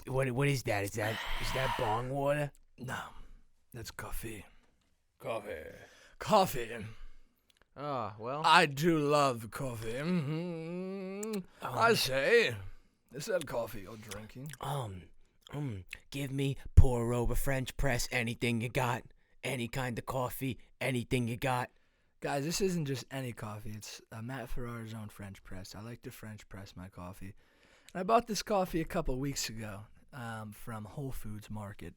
What is that? Is that bong water? No, that's coffee. Coffee. Ah, well. I do love coffee. Mm-hmm. I say, is that coffee you're drinking? Give me pour over French press, anything you got. Any kind of coffee, anything you got. Guys, this isn't just any coffee. It's Matt Ferrara's own French press. I like to French press my coffee. And I bought this coffee a couple weeks ago from Whole Foods Market.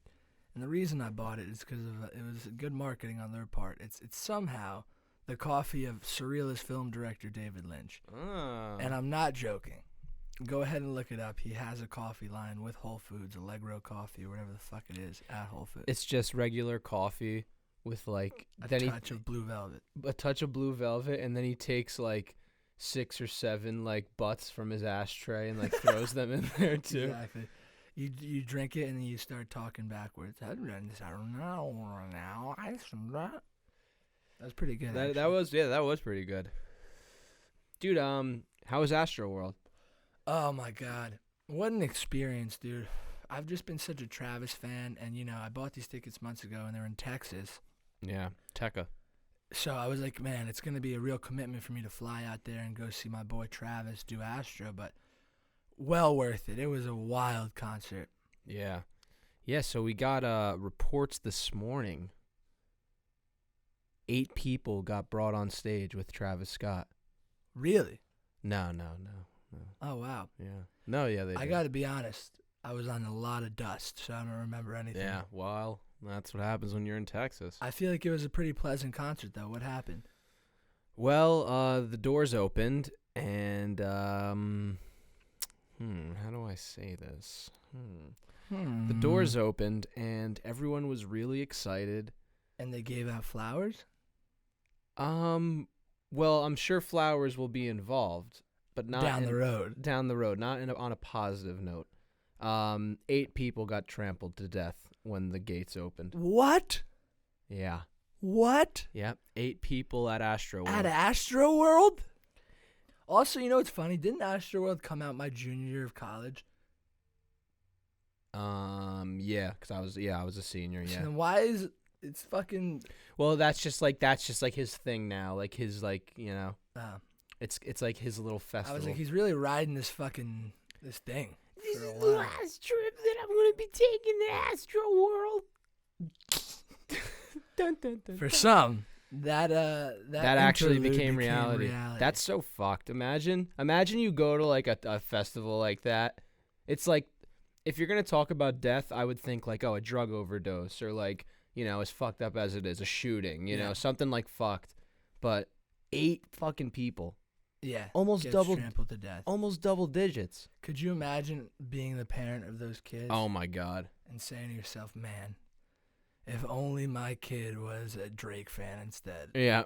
And the reason I bought it is because it was good marketing on their part. It's somehow the coffee of surrealist film director David Lynch. And I'm not joking. Go ahead and look it up. He has a coffee line with Whole Foods, Allegro Coffee, or whatever the fuck it is, at Whole Foods. It's just regular coffee with like a touch of blue velvet. A touch of blue velvet, and then he takes like 6 or 7 like butts from his ashtray and like throws them in there too. Exactly. You drink it and then you start talking backwards. I don't know now. That's pretty good. That was pretty good. Dude, how was Astroworld? Oh my God. What an experience, dude. I've just been such a Travis fan, and I bought these tickets months ago and they're in Texas. Yeah, Tekka. So I was like, man, it's going to be a real commitment for me to fly out there and go see my boy Travis do Astro, but well worth it. It was a wild concert. Yeah. Yeah, so we got reports this morning. 8 people got brought on stage with Travis Scott. Really? No. Oh, wow. Yeah. No, yeah, they I did. got to be honest. I was on a lot of dust, so I don't remember anything. Yeah, well, that's what happens when you're in Texas. I feel like it was a pretty pleasant concert, though. What happened? Well, the doors opened, and, how do I say this? The doors opened, and everyone was really excited. And they gave out flowers? Well, I'm sure flowers will be involved, but not down the road. Down the road, not on a positive note. 8 people got trampled to death when the gates opened. What? Yeah. What? Yep. 8 people at Astroworld. At Astroworld? Also, what's funny? Didn't Astroworld come out my junior year of college? Yeah, because I was a senior. Yeah. So then why is it's fucking? Well, that's just like his thing now. Like his it's like his little festival. I was like, he's really riding this thing. This is the last trip that I'm going to be taking to Astroworld. Dun, dun, dun, For dun. some, that actually became reality. reality. That's so fucked. Imagine you go to like a festival like that. It's like, if you're going to talk about death, I would think like, a drug overdose, or like, as fucked up as it is, a shooting, something like fucked. But 8 fucking people. Yeah, almost gets double trampled to death. Almost double digits. Could you imagine being the parent of those kids? Oh my God. And saying to yourself, man, if only my kid was a Drake fan instead. Yeah.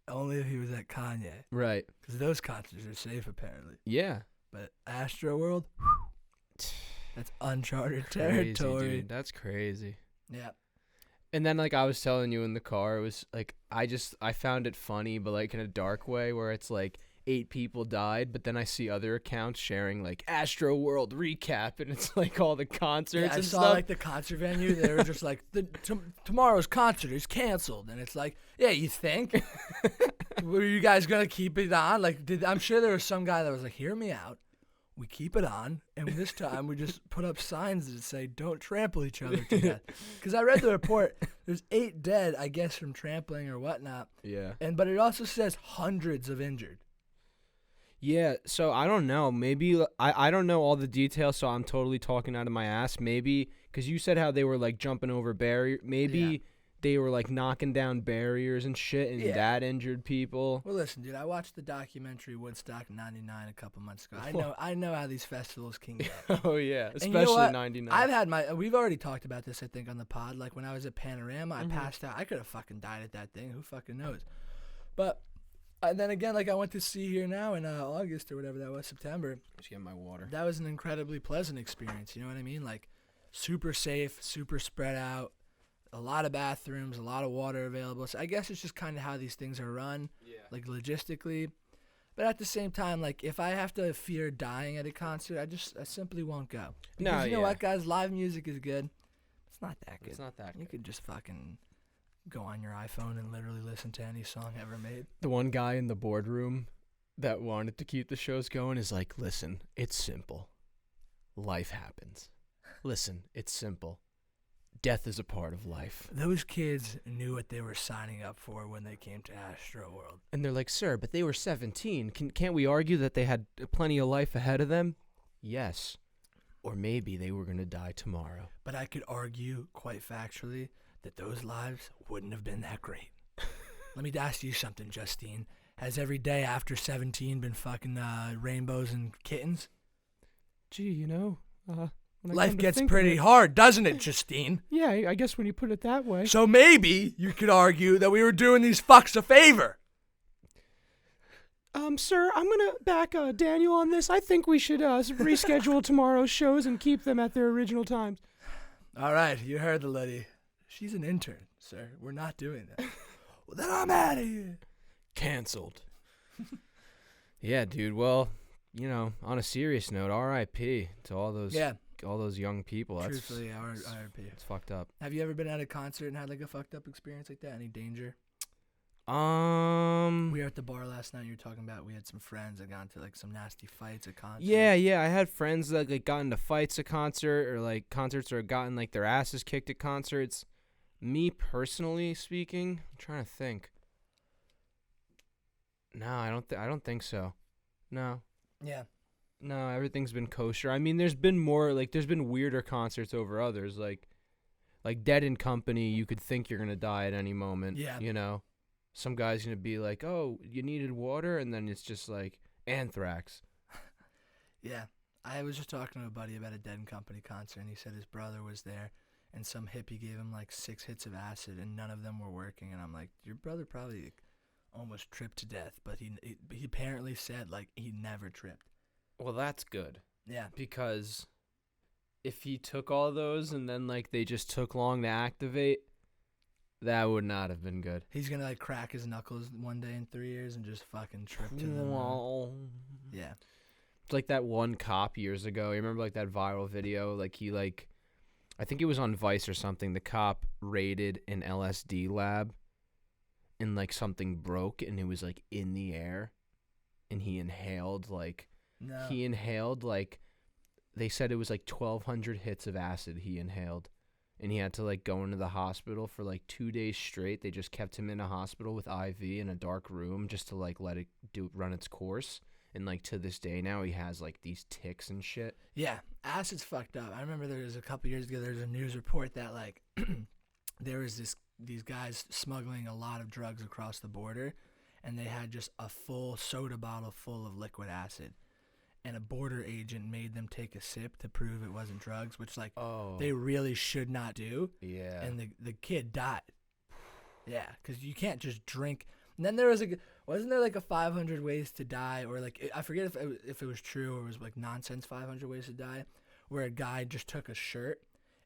Only if he was at Kanye. Right. Because those concerts are safe, apparently. Yeah. But Astroworld, that's uncharted Crazy, territory. dude. That's crazy. Yeah. And then, like I was telling you in the car, it was like, I found it funny, but like in a dark way, where it's like 8 people died, but then I see other accounts sharing like Astroworld recap, and it's like all the concerts I and saw stuff. like the concert venue. They were just like, tomorrow's concert is canceled, and it's like, yeah, you think? Were you guys gonna keep it on? Like, I'm sure there was some guy that was like, hear me out. We keep it on, and this time we just put up signs that say, don't trample each other to death. Because I read the report, there's 8 dead, I guess, from trampling or whatnot. Yeah. But it also says hundreds of injured. Yeah, so I don't know. Maybe I don't know all the details, so I'm totally talking out of my ass. Maybe because you said how they were like jumping over barriers. Maybe they were like knocking down barriers and shit, and that injured people. Well, listen, dude, I watched the documentary Woodstock '99 a couple months ago. I know how these festivals can get. Oh yeah, And especially '99. I've had we've already talked about this, I think, on the pod. Like when I was at Panorama, I passed out. I could have fucking died at that thing. Who fucking knows? But then again, like I went to see Here Now in August or whatever that was, September. Just get my water. That was an incredibly pleasant experience. You know what I mean? Like super safe, super spread out. A lot of bathrooms, a lot of water available. So I guess it's just kind of how these things are run, like logistically. But at the same time, like, if I have to fear dying at a concert, I simply won't go. Because No, you know yeah. what, guys? Live music is good. It's not that good. It's not that You good. could just fucking go on your iPhone and literally listen to any song ever made. The one guy in the boardroom that wanted to keep the shows going is like, listen, it's simple. Life happens. Listen, it's simple. Death is a part of life. Those kids knew what they were signing up for when they came to Astroworld. And they're like, sir, but they were 17. Can't we argue that they had plenty of life ahead of them? Yes. Or maybe they were going to die tomorrow. But I could argue, quite factually, that those lives wouldn't have been that great. Let me ask you something, Justine. Has every day after 17 been fucking rainbows and kittens? Gee, you know, when I Life come to gets think of pretty it- hard, doesn't it, Justine? Yeah, I guess when you put it that way. So maybe you could argue that we were doing these fucks a favor. Sir, I'm gonna back Daniel on this. I think we should reschedule tomorrow's shows and keep them at their original times. All right, you heard the lady. She's an intern, sir. We're not doing that. Well, then I'm out of here. Canceled. Yeah, dude. Well, you know, on a serious note, R.I.P. to all those young people. That's Truthfully, RIP. it's fucked up. Have you ever been at a concert and had like a fucked up experience like that? Any danger? We were at the bar last night. You were talking about we had some friends that got into like some nasty fights at concerts. Yeah. I had friends that like got into fights at concert or like concerts or gotten like their asses kicked at concerts. Me personally speaking, I'm trying to think. No, I don't think so. No. Yeah. No, everything's been kosher. I mean, there's been weirder concerts over others, like Dead and Company. You could think you're gonna die at any moment. Yeah. You know, some guy's gonna be like, "Oh, you needed water," and then it's just like anthrax. Yeah. I was just talking to a buddy about a Dead and Company concert, and he said his brother was there, and some hippie gave him like 6 hits of acid, and none of them were working. And I'm like, your brother probably almost tripped to death, but he apparently said like he never tripped. Well, that's good. Yeah. Because if he took all those and then like they just took long to activate, that would not have been good. He's gonna like crack his knuckles one day in 3 years and just fucking trip to the Yeah. It's like that one cop years ago. You remember like that viral video? Like he like, I think it was on Vice or something. The cop raided an LSD lab and like something broke and it was like in the air and he inhaled like, No. they said it was like 1,200 hits of acid he inhaled. And he had to like go into the hospital for like 2 days straight. They just kept him in a hospital with IV in a dark room just to like let it run its course. And like to this day now he has like these tics and shit. Yeah, acid's fucked up. I remember there was a couple years ago, there was a news report that like there was these guys smuggling a lot of drugs across the border, and they had just a full soda bottle full of liquid acid, and a border agent made them take a sip to prove it wasn't drugs, which like they really should not do. Yeah. And the kid died. Yeah, because you can't just drink. And then there was wasn't there like a 500 ways to die, or like I forget if it was true or it was like nonsense 500 ways to die, where a guy just took a shirt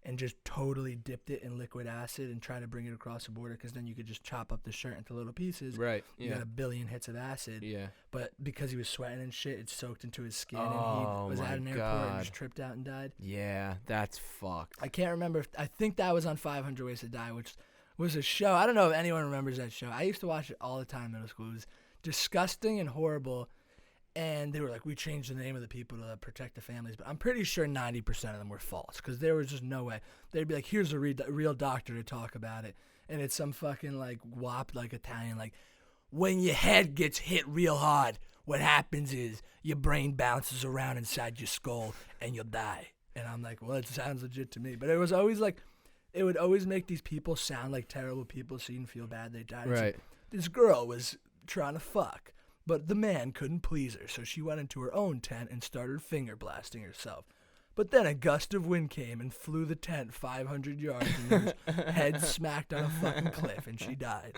and just totally dipped it in liquid acid and tried to bring it across the border, because then you could just chop up the shirt into little pieces. Right. You got 1 billion hits of acid. Yeah. But because he was sweating and shit, it soaked into his skin, and Oh, he was my at an airport God. and just tripped out and died. Yeah, that's fucked. I can't remember. I think that was on 500 Ways to Die, which was a show. I don't know if anyone remembers that show. I used to watch it all the time in middle school. It was disgusting and horrible. And they were like, we changed the name of the people to protect the families. But I'm pretty sure 90% of them were false, because there was just no way. They'd be like, here's a real doctor to talk about it. And it's some fucking like wop, like Italian, like, when your head gets hit real hard, what happens is your brain bounces around inside your skull and you'll die. And I'm like, well, it sounds legit to me. But it was always like, it would always make these people sound like terrible people, so you didn't feel bad they died. It's Right. like, this girl was trying to fuck, but the man couldn't please her, so she went into her own tent and started finger blasting herself. But then a gust of wind came and flew the tent 500 yards, and her head smacked on a fucking cliff, and she died.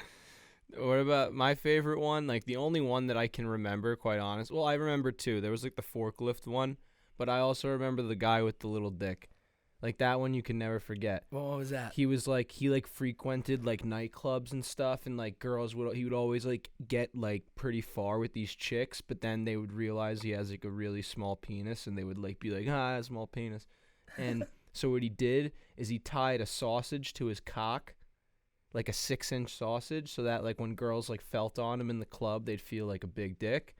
What about my favorite one? Like the only one that I can remember, quite honest. Well, I remember two. There was like the forklift one, but I also remember the guy with the little dick. Like that one you can never forget. What was that? He was like he frequented like nightclubs and stuff, and like he would always like get like pretty far with these chicks, but then they would realize he has like a really small penis, and they would like be like, a small penis. And so what he did is he tied a sausage to his cock, like a 6-inch sausage, so that like when girls like felt on him in the club, they'd feel like a big dick.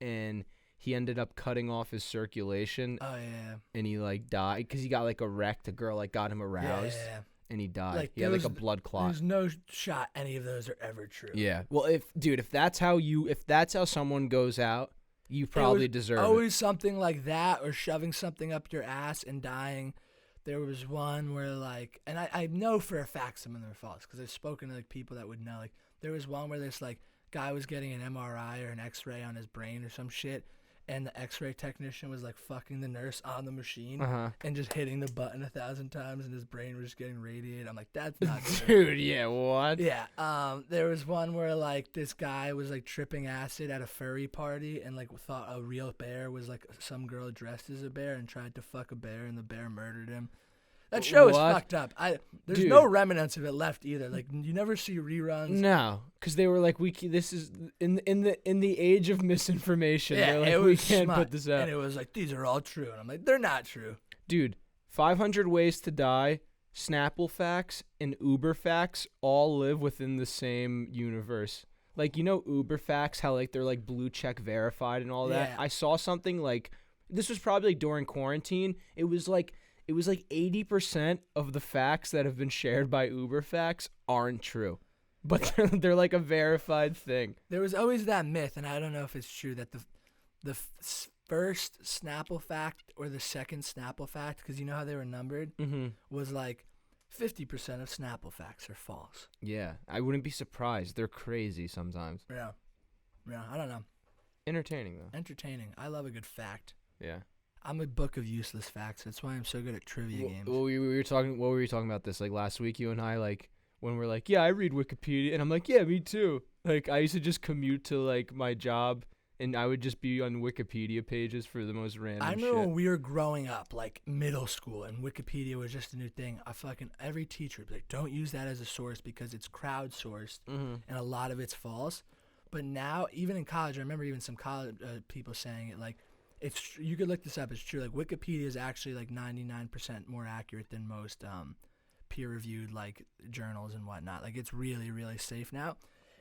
And he ended up cutting off his circulation. Oh yeah. And he like died because he got like erect. A girl like got him aroused. Yeah. And he died. Like, he had like a blood clot. There's no shot any of those are ever true. Yeah. Well, if that's how someone goes out, you probably deserve it. Always something like that, or shoving something up your ass and dying. There was one where like, and I know for a fact some of them are false because I've spoken to like people that would know. Like there was one where this like guy was getting an MRI or an X-ray on his brain or some shit, and the X-ray technician was like fucking the nurse on the machine and just hitting the button 1,000 times, and his brain was just getting radiated. I'm like, that's not good. Dude, yeah, what? Yeah. There was one where like this guy was like tripping acid at a furry party and like thought a real bear was like some girl dressed as a bear and tried to fuck a bear, and the bear murdered him. That show is fucked up. There's no remnants of it left either. Like you never see reruns. No, because they were like, this is in the age of misinformation. Yeah, like, it we was can't smut, put this out. and it was like these are all true, and I'm like, they're not true. Dude, 500 Ways to Die, Snapple Facts, and Uber Facts all live within the same universe. Like, you know Uber Facts, how like they're like blue check verified and all that. Yeah. I saw something like this was probably during quarantine. It was like 80% of the facts that have been shared by Uber Facts aren't true, but they're like a verified thing. There was always that myth, and I don't know if it's true, that the first Snapple fact or the second Snapple fact, because you know how they were numbered, was like 50% of Snapple facts are false. Yeah, I wouldn't be surprised. They're crazy sometimes. Yeah, I don't know. Entertaining though. Entertaining. I love a good fact. Yeah. I'm a book of useless facts. That's why I'm so good at trivia games. Well, we were talking. What were we talking about this like last week? You and I, like when we're like, yeah, I read Wikipedia, and I'm like, yeah, me too. Like I used to just commute to like my job, and I would just be on Wikipedia pages for the most random I shit. remember when we were growing up, like middle school, and Wikipedia was just a new thing. Every teacher would be like, don't use that as a source because it's crowdsourced, and a lot of it's false. But now, even in college, I remember even some college people saying it like. You could look this up. It's true. Like Wikipedia is actually like 99% more accurate than most peer-reviewed like journals and whatnot. Like it's really, really safe now.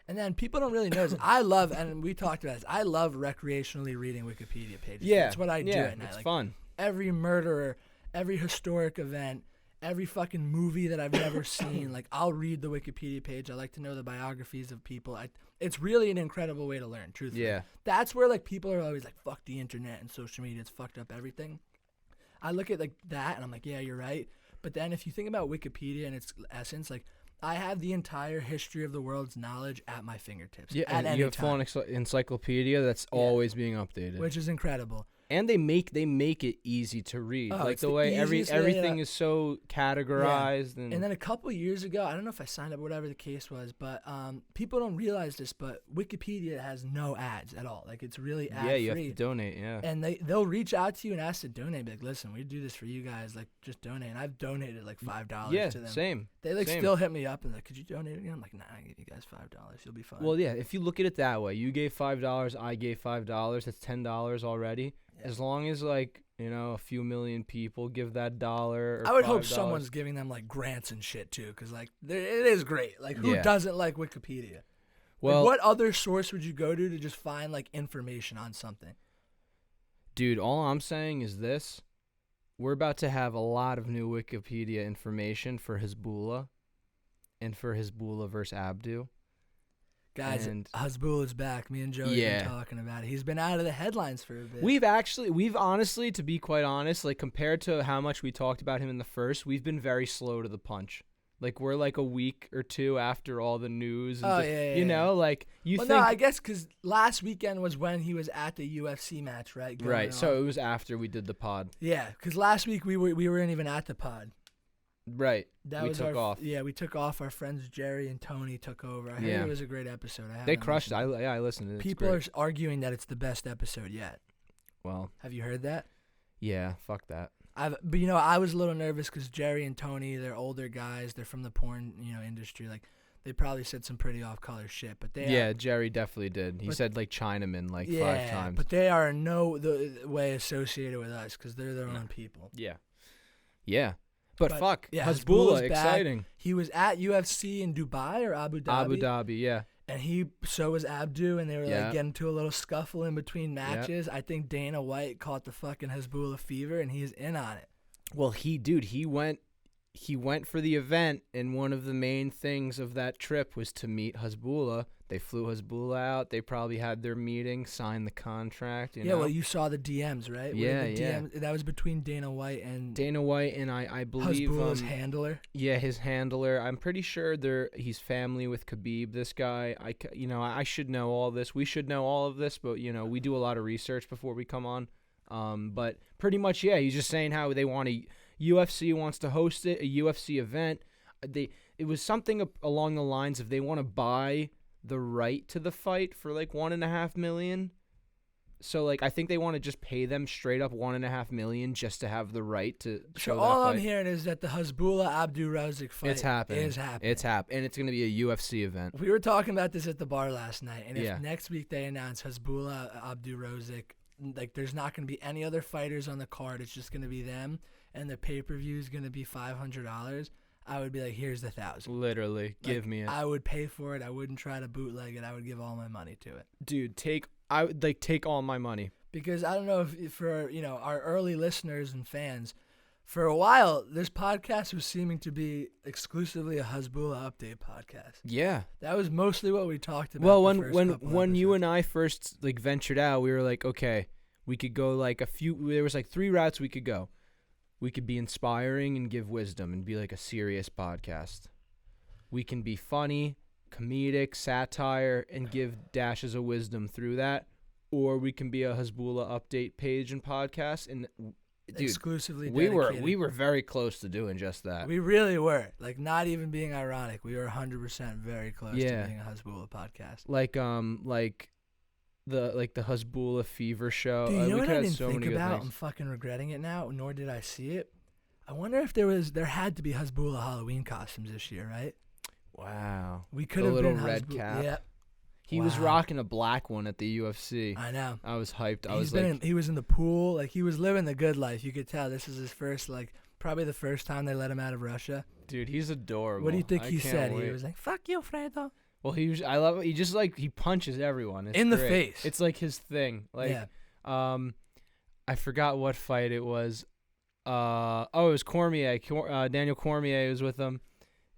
And then people don't really know this. I love, and we talked about this. I love recreationally reading Wikipedia pages. Yeah, that's what I do at night. It's like, fun. Every murderer, every historic event, every fucking movie that I've never seen. Like I'll read the Wikipedia page. I like to know the biographies of people. It's really an incredible way to learn, truthfully. Yeah. That's where like people are always like, fuck the internet and social media. It's fucked up everything. I look at like that and I'm like, yeah, you're right. But then if you think about Wikipedia and its essence, like I have the entire history of the world's knowledge at my fingertips. Yeah, at and you have a full encyclopedia that's always being updated. Which is incredible. And they make it easy to read. Oh, like the way everything is so categorized. And then a couple years ago, I don't know if I signed up, whatever the case was, but people don't realize this, but Wikipedia has no ads at all. Like it's really ad free. Yeah, you have to donate. Yeah. And they'll reach out to you and ask to donate. Be like, listen, we do this for you guys. Like just donate. And I've donated like $5 to them. Same. They like same. Still hit me up and like, could you donate again? I'm like, nah, I give you guys $5. You'll be fine. Well, yeah. If you look at it that way, you gave $5, I gave $5. That's $10 already. Yeah. As long as like a few million people give that dollar. Or I would $5. hope someone's giving them like grants and shit too, because like it is great. Like who doesn't like Wikipedia? Well, like, what other source would you go to just find like information on something? Dude, all I'm saying is this: we're about to have a lot of new Wikipedia information for Hasbulla, and for Hasbulla versus Abdu. Guys, Hasbulla's back. Me and Joey have been talking about it. He's been out of the headlines for a bit. We've honestly, to be quite honest, like compared to how much we talked about him in the first, we've been very slow to the punch. Like we're like a week or two after all the news. And you know, like you think. No, I guess because last weekend was when he was at the UFC match, right? Right. So it was after we did the pod. Yeah, because last week we weren't even at the pod. Right. We took off. Yeah, we took off. Our friends Jerry and Tony took over. I heard it was a great episode. They crushed it. I listened to it. People are arguing that it's the best episode yet. Well. Have you heard that? Yeah, fuck that. But you know, I was a little nervous because Jerry and Tony, they're older guys. They're from the porn, industry. Like, they probably said some pretty off-color shit. But Jerry definitely did. He said like Chinaman like 5 times. But they are in no way associated with us because they're their own people. Yeah. But fuck, yeah, Hasbulla, back. exciting. He was at UFC in Dubai or Abu Dhabi. Abu Dhabi, yeah. And so was Abdu, and they were like getting into a little scuffle in between matches. I think Dana White caught the fucking Hasbulla fever, and he's in on it. Well, he went for the event, and one of the main things of that trip was to meet Hasbulla. They flew Hasbulla out. They probably had their meeting, signed the contract. Well, you saw the DMs, right? Yeah. That was between Dana White and I believe Hasbulla's handler. Yeah, his handler. I'm pretty sure he's family with Khabib. This guy, I should know all this. We should know all of this, but we do a lot of research before we come on. But pretty much, he's just saying how they want to. UFC wants to host it, a UFC event. It was something along the lines of they want to buy the right to the fight for like $1.5 million. So like I think they want to just pay them straight up $1.5 million just to have the right to show that all fight. I'm hearing is that the Hasbulla Abdu Rozik fight is happening. It's happening, and it's going to be a UFC event. We were talking about this at the bar last night, and if next week they announce Hasbulla Abdu Rozik, like there's not going to be any other fighters on the card. It's just going to be them, and the pay-per-view is going to be $500. I would be like, here's the $1,000. Literally, give me it. I would pay for it. I wouldn't try to bootleg it. I would give all my money to it. Dude, take all my money. Because I don't know if for our early listeners and fans, for a while this podcast was seeming to be exclusively a Hasbulla update podcast. Yeah, that was mostly what we talked about. Well, when you and I first ventured out, we were like, okay, we could go like there was like 3 routes we could go. We could be inspiring and give wisdom and be like a serious podcast. We can be funny, comedic, satire, and give dashes of wisdom through that. Or we can be a Hasbulla update page and podcast. And dude, exclusively dedicated. We were very close to doing just that. We really were. Like, not even being ironic. We were 100% very close to being a Hasbulla podcast. Like the Hasbulla Fever show. Dude, you know what I didn't think about? I'm fucking regretting it now, nor did I see it. I wonder if there had to be Hasbulla Halloween costumes this year, right? Wow. We could have been little red cap. Yep. He was rocking a black one at the UFC. I know. I was hyped. He was in the pool. Like, he was living the good life. You could tell this is his first, probably the first time they let him out of Russia. Dude, he's adorable. What do you think he said? Wait. He was like, "Fuck you, Fredo." Well, I love it. He just he punches everyone. It's in the great. face. It's like his thing. I forgot what fight it was. It was Cormier. Daniel Cormier was with him,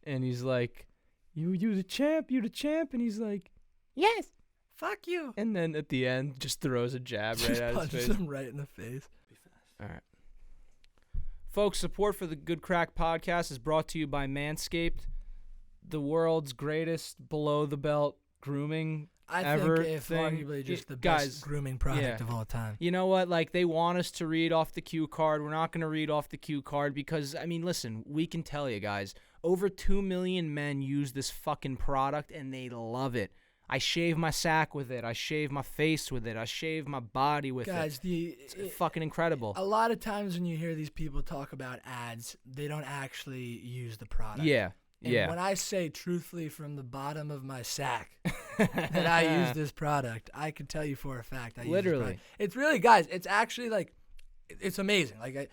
and he's like, "You the champ, and he's like, "Yes, fuck you." And then at the end, just throws a jab right at his face. Punches him right in the face. All right, folks. Support for the Good Crack podcast is brought to you by Manscaped, the world's greatest below the belt grooming ever think thing. Arguably just the best grooming product of all time. You know what? Like, they want us to read off the cue card. We're not going to read off the cue card because, I mean, listen, we can tell you guys, over 2 million men use this fucking product and they love it. I shave my sack with it. I shave my face with it. I shave my body with it. It's fucking incredible. A lot of times when you hear these people talk about ads, they don't actually use the product. Yeah. And when I say truthfully from the bottom of my sack that I use this product, I can tell you for a fact I use this product. It's really, guys, it's actually it's amazing. Like,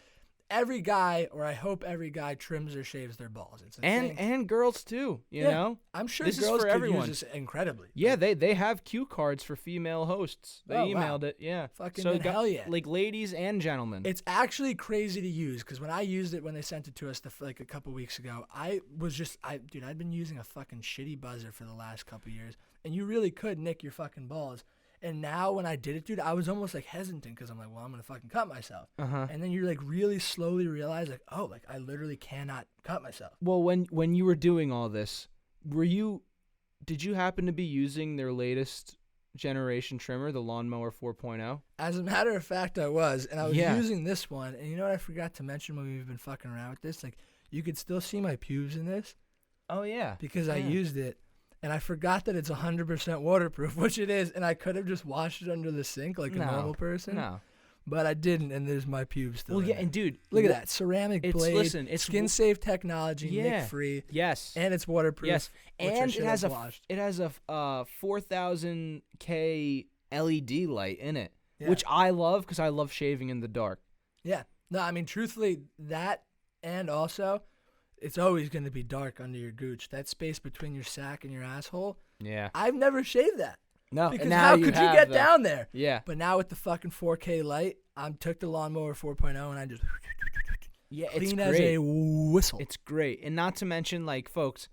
every guy, or I hope every guy, trims or shaves their balls. It's and girls too, you know? I'm sure this girls is for could everyone. use this incredibly. Yeah, they have cue cards for female hosts. They emailed it, yeah. Fucking hell yeah. Like, ladies and gentlemen. It's actually crazy to use, because when I used it, when they sent it to us a couple weeks ago, I'd been using a fucking shitty buzzer for the last couple years, and you really could nick your fucking balls. And now when I did it, dude, I was almost hesitant because I'm like, well, I'm going to fucking cut myself. And then you really slowly realize I literally cannot cut myself. Well, when you were doing all this, did you happen to be using their latest generation trimmer, the Lawnmower 4.0? As a matter of fact, I was. And I was using this one. And you know what I forgot to mention when we've been fucking around with this? You could still see my pubes in this. Oh, yeah. Because I used it. And I forgot that it's 100% waterproof, which it is, and I could have just washed it under the sink like a normal person. No. but I didn't, and there's my pubes still. Well, in yeah, there. and dude, Look at that ceramic blade. Listen, it's skin safe technology, nick free. Yes, and it's waterproof. yes, and it has a washed. 4,000K LED light in it, Yeah. which I love because I love shaving in the dark. Yeah. No, I mean, truthfully, that and also, it's always going to be dark under your gooch. That space between your sack and your asshole. Yeah. I've never shaved that. No, Because now how you could you have get that. down there? Yeah. But now with the fucking 4K light, I took the lawnmower 4.0 and I just Yeah, it's clean great. as a whistle. It's great. And not to mention, like, folks,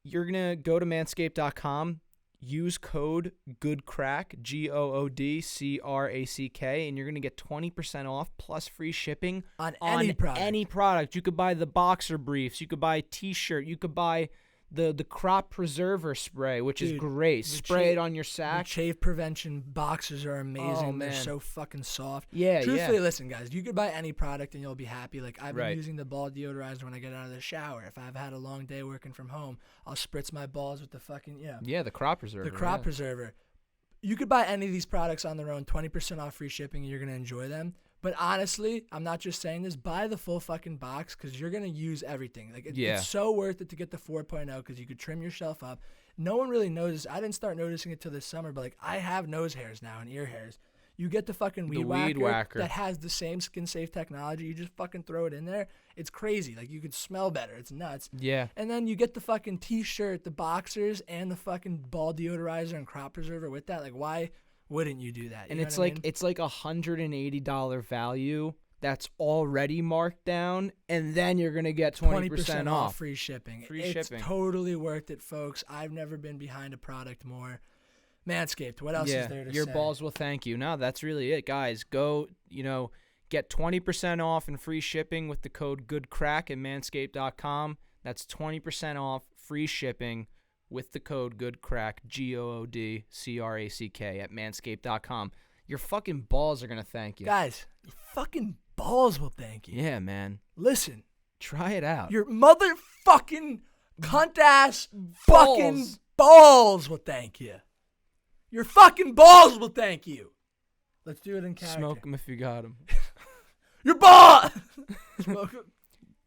you're going to go to manscaped.com, use code GOODCRACK, GOODCRACK, and you're going to get 20% off plus free shipping on any product. Any product. You could buy the boxer briefs. You could buy a T-shirt. You could buy the crop preserver spray, which is Dude, great. Spray it on your The sack. chafe prevention boxers are amazing. Oh, They're man. so fucking soft. Yeah, Truthfully, listen, guys, you could buy any product and you'll be happy. Like, I've been Right. using the ball deodorizer when I get out of the shower. If I've had a long day working from home, I'll spritz my balls with the fucking, Yeah, the crop preserver. the crop preserver. You could buy any of these products on their own, 20% off free shipping, and you're going to enjoy them. But honestly, I'm not just saying this. Buy the full fucking box because you're going to use everything. Like It's so worth it to get the 4.0 because you could trim yourself up. No one really notices. I didn't start noticing it till this summer, but like I have nose hairs now and ear hairs. You get the fucking weed whacker that has the same skin safe technology. You just fucking throw it in there. It's crazy. Like you could smell better. It's nuts. Yeah. And then you get the fucking T-shirt, the boxers, and the fucking ball deodorizer and crop preserver with that. Like why wouldn't you do that? You And know it's what I like mean? it's like $180 value that's already marked down, and then you're gonna get 20% off. free shipping. Free It's shipping. totally worth it, folks. I've never been behind a product more. Manscaped. What else is there to your say? balls will thank you. No, that's really it, guys. Go, get 20% off and free shipping with the code GOODCRACK at manscaped.com. That's 20% off free shipping with the code GOODCRACK, GOODCRACK at manscaped.com. Your fucking balls are going to thank you. Guys, your fucking balls will thank you. Yeah, man. Listen, Try it out. your motherfucking cunt-ass fucking balls will thank you. Your fucking balls will thank you. Let's do it in character. Smoke them if you got them. Your ball. Smoke 'em.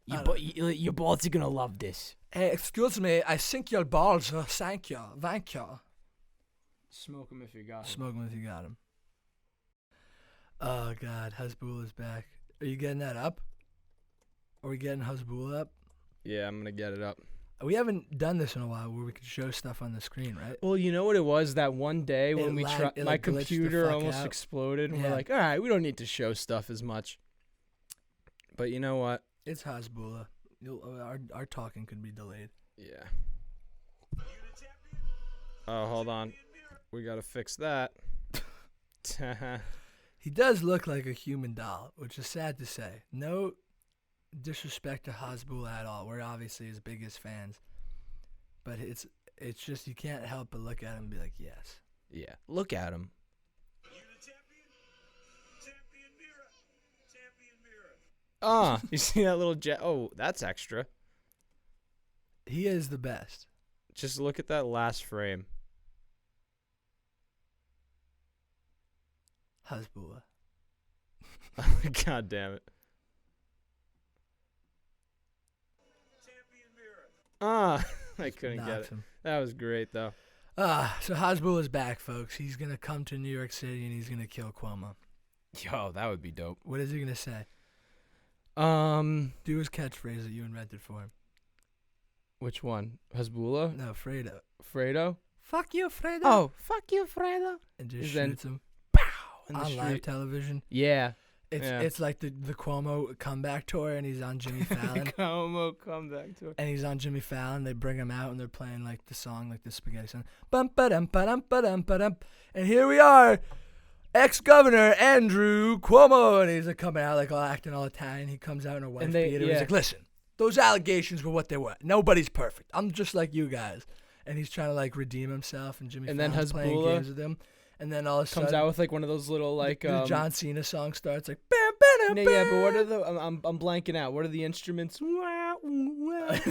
Your balls are gonna love this. Hey, excuse me. I think your balls. Thank you. Thank you. Smoke them if you got them. Smoke 'em if you got 'em. Oh God, Hasbulla's back. Are you getting that up? Are we getting Hasbulla up? Yeah, I'm going to get it up. We haven't done this in a while where we could show stuff on the screen, right? Well, you know what it was that one day when we tried, it, my like, glitched the computer fuck almost out. exploded, and Yeah. we're like, all right, we don't need to show stuff as much. But you know what? It's Hasbulla. Our talking could be delayed. Yeah. Oh, hold on. We got to fix that. He does look like a human doll, which is sad to say. No disrespect to Hasbulla at all. We're obviously his biggest fans. But it's just you can't help but look at him and be like, yes. Yeah. Look at him. You see that little jet? Oh, that's extra. He is the best. Just look at that last frame. Hasbulla. God damn it. I couldn't get Knocks it. him. That was great, though. So Hasbulla's back, folks. He's going to come to New York City and he's going to kill Cuomo. Yo, that would be dope. What is he going to say? Do his catchphrase that you invented for him. Which one? Hasbulla? No, Fredo. Fredo? Fuck you, Fredo. Oh, fuck you, Fredo. And just then- shoots him In the on live street. television. Yeah. It's like the Cuomo comeback tour, and he's on Jimmy Fallon. Como come back to it. And he's on Jimmy Fallon. They bring him out, and they're playing like the song, like the spaghetti song. Bum ba dum ba dum ba dum ba dum. And here we are, ex-governor Andrew Cuomo, and he's like coming out like all acting all Italian. He comes out in a wife beater. He's like, "Listen, those allegations were what they were. Nobody's perfect. I'm just like you guys." And he's trying to like redeem himself, and Jimmy Fallon's playing Hasbulla games with him. And then all of a sudden, comes out with like one of those little like the John Cena song starts like. Yeah, but what are the? I'm blanking out. What are the instruments? Wow.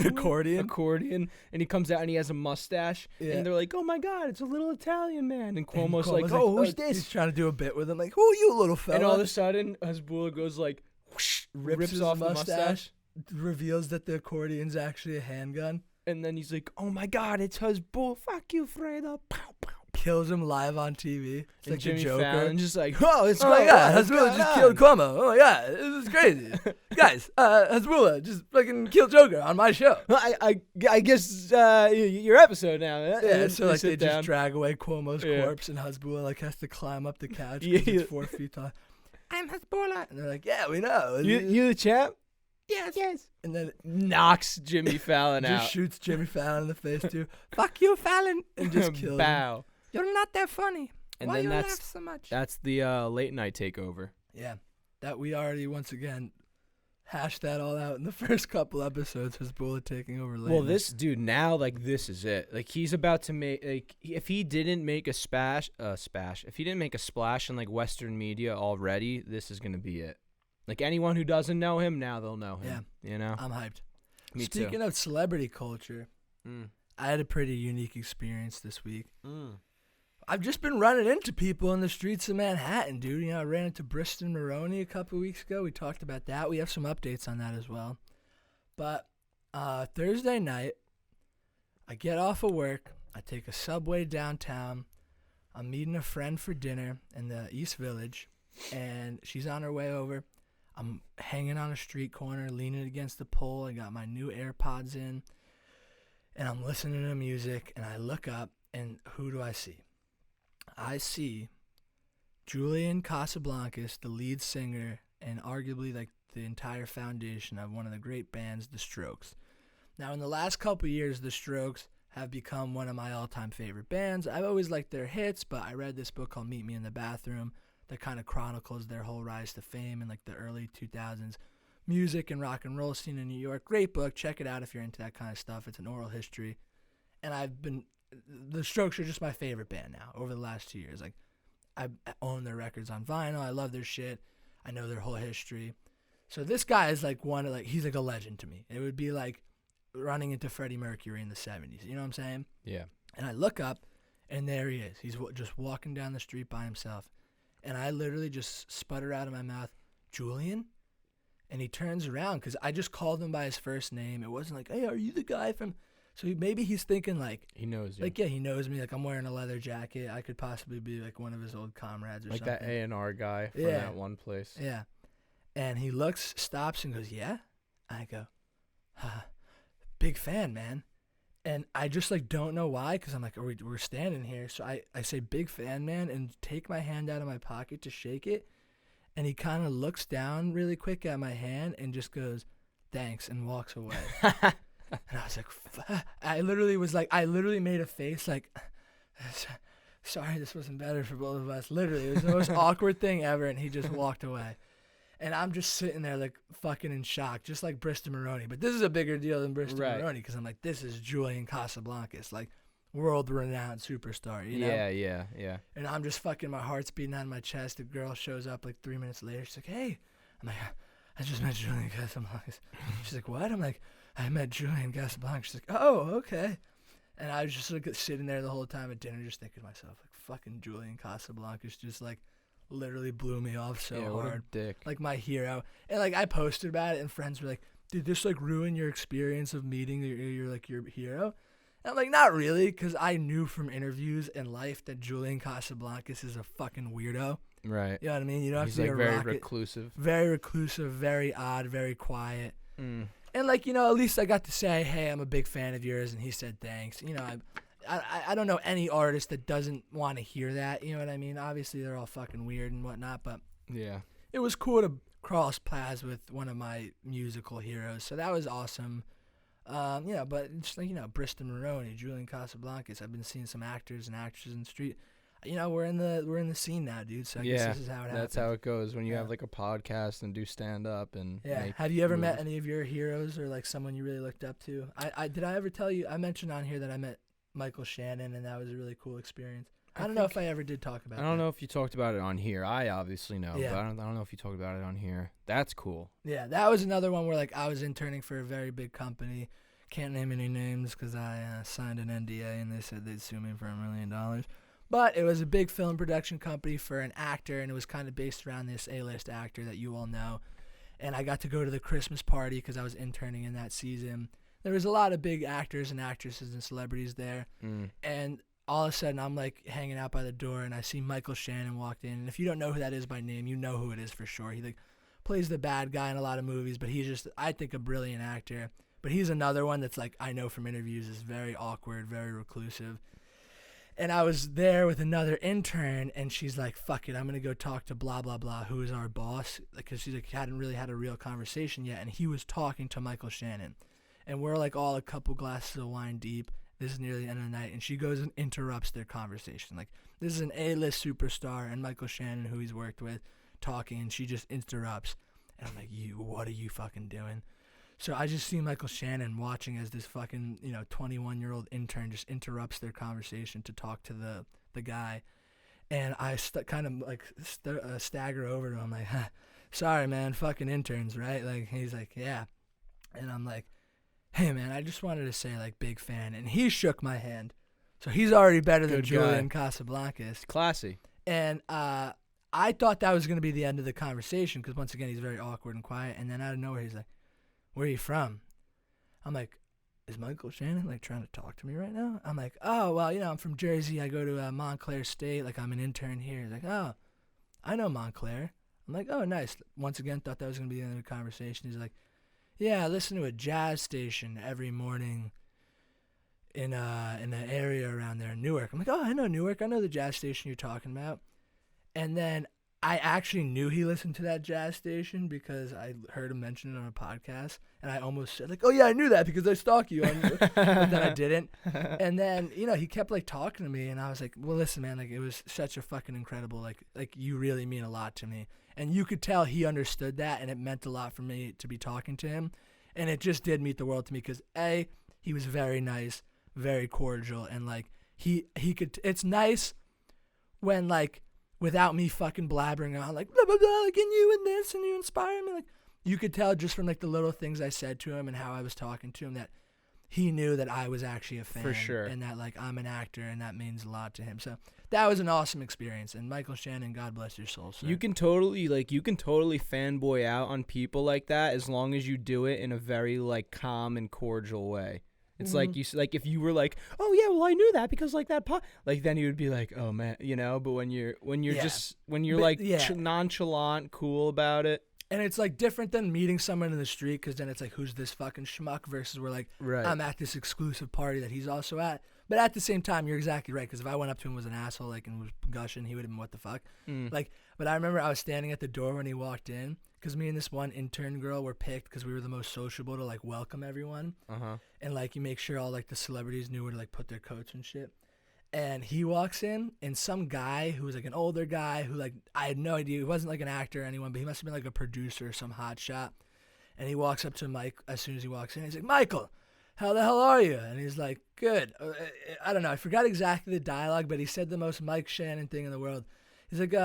accordion, and he comes out and he has a mustache, and they're like, "Oh my God, it's a little Italian man," and Cuomo's like, "Oh, who's this?" He's trying to do a bit with him, like, "Who are you, little fella?" And all of a sudden, Hasbulla goes like, whoosh, rips off the mustache, reveals that the accordion's actually a handgun, and then he's like, "Oh my God, it's Hasbulla! Fuck you, Fredo!" Pow, pow. Kills him live on TV. It's And like Jimmy the Joker. Fallon just like, Oh my God, Hasbulla just killed Cuomo. Oh my God, this is crazy. Guys, Hasbulla just fucking killed Joker on my show. I guess your episode now. Yeah, so like they sit down. just drag away Cuomo's corpse, and Hasbulla like has to climb up the couch because it's 4 feet tall. I'm Hasbulla, and they're like, "Yeah, we know. You the champ?" Yes. And then Knocks Jimmy Fallon just out. shoots Jimmy Fallon in the face too. Fuck you, Fallon, and just kills him. Bow. You're not that funny. And Why then you that's laugh so much? that's the late night takeover. Yeah, that we already once again hashed that all out in the first couple episodes. Hasbulla taking over late. Well, night. this dude now, like, this is it. Like, he's about to make, like, if he didn't make a if he didn't make a splash in like Western media already, this is gonna be it. Like, anyone who doesn't know him now, they'll know him. Yeah, you know. I'm hyped. Me Speaking of celebrity culture, I had a pretty unique experience this week. I've just been running into people in the streets of Manhattan, dude. You know, I ran into Briston Maroney a couple weeks ago. We talked about that. We have some updates on that as well. But Thursday night, I get off of work. I take a subway downtown. I'm meeting a friend for dinner in the East Village, and she's on her way over. I'm hanging on a street corner, leaning against the pole. I got my new AirPods in, and I'm listening to music, and I look up, and who do I see? I see Julian Casablancas, the lead singer and arguably like the entire foundation of one of the great bands, The Strokes. Now, in the last couple years, The Strokes have become one of my all-time favorite bands. I've always liked their hits, but I read this book called Meet Me in the Bathroom that kind of chronicles their whole rise to fame in like the early 2000s music and rock and roll scene in New York. Great book. Check it out if you're into that kind of stuff. It's an oral history. And The Strokes are just my favorite band now over the last 2 years. Like, I own their records on vinyl. I love their shit. I know their whole history. So this guy is like he's like a legend to me. It would be like running into Freddie Mercury in the 70s. You know what I'm saying? Yeah. And I look up, and there he is. He's just walking down the street by himself. And I literally just sputter out of my mouth, "Julian?" And he turns around because I just called him by his first name. It wasn't like, "Hey, are you the guy from..." So maybe he's thinking like... He knows you. Like, yeah, he knows me. Like, I'm wearing a leather jacket. I could possibly be like one of his old comrades or like something. that A&R guy from that one place. Yeah. And he stops and goes, "Yeah?" I go, "Big fan, man." And I just like don't know why, because I'm like, we're standing here. So I say, "Big fan, man," and take my hand out of my pocket to shake it. And he kind of looks down really quick at my hand and just goes, "Thanks," and walks away. And I was like, I literally made a face like, "Sorry, this wasn't better for both of us." Literally, it was the most awkward thing ever, and he just walked away. And I'm just sitting there like fucking in shock, just like Briston Maroney. But this is a bigger deal than Briston Maroney, because I'm like, this is Julian Casablancas, like world-renowned superstar, you know? Yeah. And I'm just fucking, my heart's beating out of my chest. The girl shows up like 3 minutes later. She's like, "Hey." I'm like, "I just met Julian Casablancas." She's like, "What?" I'm like, "I met Julian Casablancas." She's like, "Oh, okay." And I was just like sitting there the whole time at dinner just thinking to myself, like, fucking Julian Casablancas just like literally blew me off so hard. What a dick. Like, my hero. And like I posted about it, and friends were like, "Did this like ruin your experience of meeting your hero?" And I'm like, not really, because I knew from interviews and life that Julian Casablancas is a fucking weirdo. Right. You know what I mean? You don't have He's to be like a very rocket. reclusive. Very reclusive, very odd, very quiet. And like, you know, at least I got to say, "Hey, I'm a big fan of yours," and he said thanks. You know, I don't know any artist that doesn't want to hear that. You know what I mean? Obviously, they're all fucking weird and whatnot, but Yeah. it was cool to cross paths with one of my musical heroes. So that was awesome. Yeah, but just like, you know, Briston Maroney, Julian Casablancas. I've been seeing some actors and actresses in the street. You know, we're in the scene now, dude. So I guess this is how it happens. That's how it goes when you have like a podcast and do stand up and make Have you ever met movies. any of your heroes or like someone you really looked up to? Did I ever tell you? I mentioned on here that I met Michael Shannon, and that was a really cool experience. I don't know if I ever did talk about I that. don't know if you talked about it on here. I obviously know, Yeah. but I don't know if you talked about it on here. That's cool. Yeah, that was another one where like I was interning for a very big company. Can't name any names because I signed an NDA and they said they'd sue me for $1 million. But it was a big film production company for an actor, and it was kind of based around this A-list actor that you all know. And I got to go to the Christmas party because I was interning in that season. There was a lot of big actors and actresses and celebrities there. And all of a sudden, I'm like hanging out by the door, and I see Michael Shannon walked in. And if you don't know who that is by name, you know who it is for sure. He like plays the bad guy in a lot of movies, but he's just, I think, a brilliant actor. But he's another one that's like, I know from interviews, is very awkward, very reclusive. And I was there with another intern, and she's like, fuck it, I'm going to go talk to blah, blah, blah, who is our boss, because she's like, hadn't really had a real conversation yet. And he was talking to Michael Shannon. And we're like all a couple glasses of wine deep. This is near the end of the night. And she goes and interrupts their conversation. Like, this is an A-list superstar and Michael Shannon, who he's worked with, talking, and she just interrupts. And I'm like, what are you fucking doing? So I just see Michael Shannon watching as this fucking, 21-year-old intern just interrupts their conversation to talk to the guy. And I stagger over to him like, sorry, man, fucking interns, right? Like, he's like, yeah. And I'm like, hey, man, I just wanted to say, like, big fan. And he shook my hand. So he's already better than Good Julian guy. Casablancas. Classy. And I thought that was going to be the end of the conversation because, once again, he's very awkward and quiet. And then out of nowhere, he's like, where are you from? I'm like, is Michael Shannon, like, trying to talk to me right now? I'm like, oh, well, I'm from Jersey. I go to Montclair State. Like, I'm an intern here. He's like, oh, I know Montclair. I'm like, oh, nice. Once again, thought that was going to be the end of the conversation. He's like, yeah, I listen to a jazz station every morning in the area around there in Newark. I'm like, oh, I know Newark. I know the jazz station you're talking about. And then I actually knew he listened to that jazz station because I heard him mention it on a podcast, and I almost said, like, oh, yeah, I knew that because I stalk you. But then I didn't. And then, he kept, like, talking to me, and I was like, well, listen, man, like, it was such a fucking incredible, like you really mean a lot to me. And you could tell he understood that, and it meant a lot for me to be talking to him. And it just did mean the world to me because, A, he was very nice, very cordial, and, like, he could, it's nice when, like, without me fucking blabbering on, like, blah, blah, blah, like, and you and this, and you inspire me. Like, you could tell just from, like, the little things I said to him and how I was talking to him that he knew that I was actually a fan. For sure. And that, like, I'm an actor, and that means a lot to him. So that was an awesome experience. And Michael Shannon, God bless your soul, sir. You can totally fanboy out on people like that as long as you do it in a very, like, calm and cordial way. It's like if you were like, oh yeah, well I knew that because like that like then you would be like, oh man, But when you're nonchalant, cool about it, and it's like different than meeting someone in the street because then it's like, who's this fucking schmuck versus we're like, right. I'm at this exclusive party that he's also at. But at the same time, you're exactly right because if I went up to him and was an asshole like and was gushing, he would have been what the fuck. Like, but I remember I was standing at the door when he walked in. Because me and this one intern girl were picked because we were the most sociable to, like, welcome everyone. And, like, you make sure all, like, the celebrities knew where to, like, put their coats and shit. And he walks in, and some guy who was, like, an older guy who, like, I had no idea. He wasn't, like, an actor or anyone, but he must have been, like, a producer or some hot shot. And he walks up to Mike as soon as he walks in. He's like, Michael, how the hell are you? And he's like, good. I don't know. I forgot exactly the dialogue, but he said the most Mike Shannon thing in the world. He's like,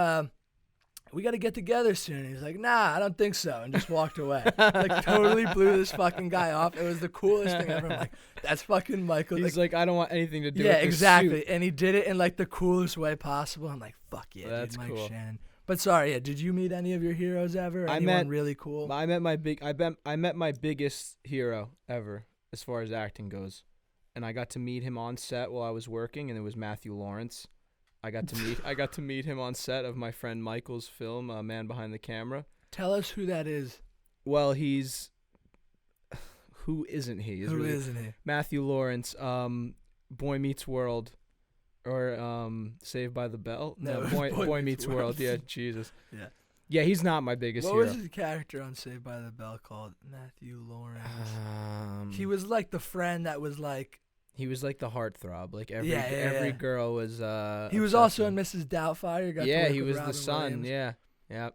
we got to get together soon. He's like, nah, I don't think so, and just walked away. Like, totally blew this fucking guy off. It was the coolest thing ever. I'm like, that's fucking Michael. He's like, I don't want anything to do with this exactly. suit. And he did it in, like, the coolest way possible. I'm like, fuck yeah, that's dude, Mike cool. Shannon. But sorry, did you meet any of your heroes ever? Anyone really cool? I met my biggest hero ever as far as acting goes, and I got to meet him on set while I was working, and it was Matthew Lawrence. I got to meet him on set of my friend Michael's film, Man Behind the Camera. Tell us who that is. Well, who isn't he? Who isn't he? Matthew Lawrence, Boy Meets World, or Saved by the Bell. No, Boy Meets World. Yeah, Jesus. Yeah. Yeah, he's not my biggest What hero. was his character on Saved by the Bell called? Matthew Lawrence. He was like the friend that was like. He was like the heartthrob. Like every girl was. He was also in Mrs. Doubtfire. He was the son. Williams. Yeah.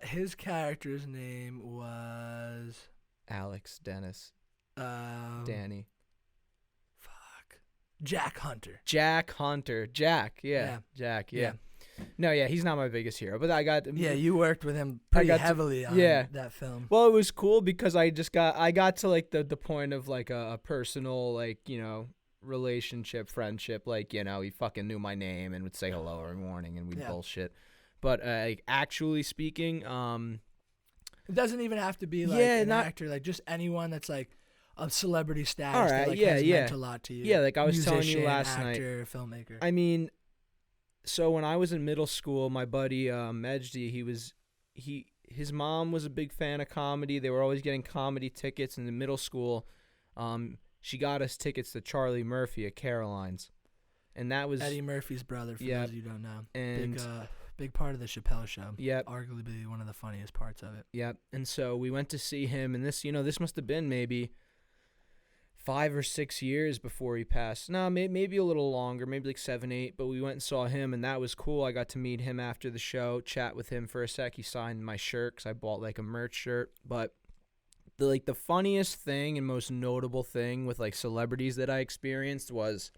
His character's name was Alex, Dennis, Danny. Fuck. Jack Hunter. Jack. Yeah. Jack. Yeah. No, yeah, he's not my biggest hero, but I got. Yeah, you worked with him pretty heavily on that film. Well, it was cool because I got to like the point of like a personal like relationship, friendship. Like he fucking knew my name and would say hello every morning and we'd bullshit. But like actually speaking, it doesn't even have to be like an actor, like just anyone that's like of celebrity status. All right, that, like, has meant a lot to you. Yeah, like I was telling you last actor, night. Filmmaker. I mean. So when I was in middle school, my buddy Mejdi, his mom was a big fan of comedy. They were always getting comedy tickets. And in middle school, she got us tickets to Charlie Murphy at Caroline's, and that was Eddie Murphy's brother. For those of you who don't know, and big part of the Chappelle Show. Yep, arguably one of the funniest parts of it. Yep, and so we went to see him, and this must have been maybe 5 or 6 years before he passed. No, maybe a little longer, maybe like 7, 8. But we went and saw him, and that was cool. I got to meet him after the show, chat with him for a sec. He signed my shirt because I bought like a merch shirt. But the funniest thing and most notable thing with like celebrities that I experienced was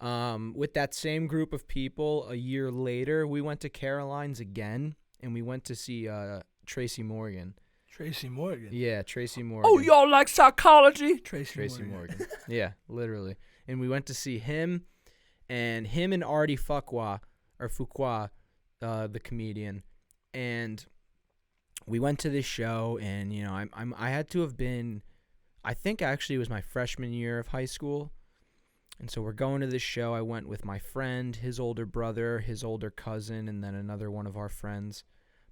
with that same group of people. A year later, we went to Caroline's again, and we went to see Tracy Morgan. Tracy Morgan. Yeah, Tracy Morgan. Oh, y'all like psychology? Tracy Morgan. Yeah, literally. And we went to see him and Artie Fuqua, the comedian. And we went to this show, and I had to have been, I think actually it was my freshman year of high school. And so we're going to this show. I went with my friend, his older brother, his older cousin, and then another one of our friends.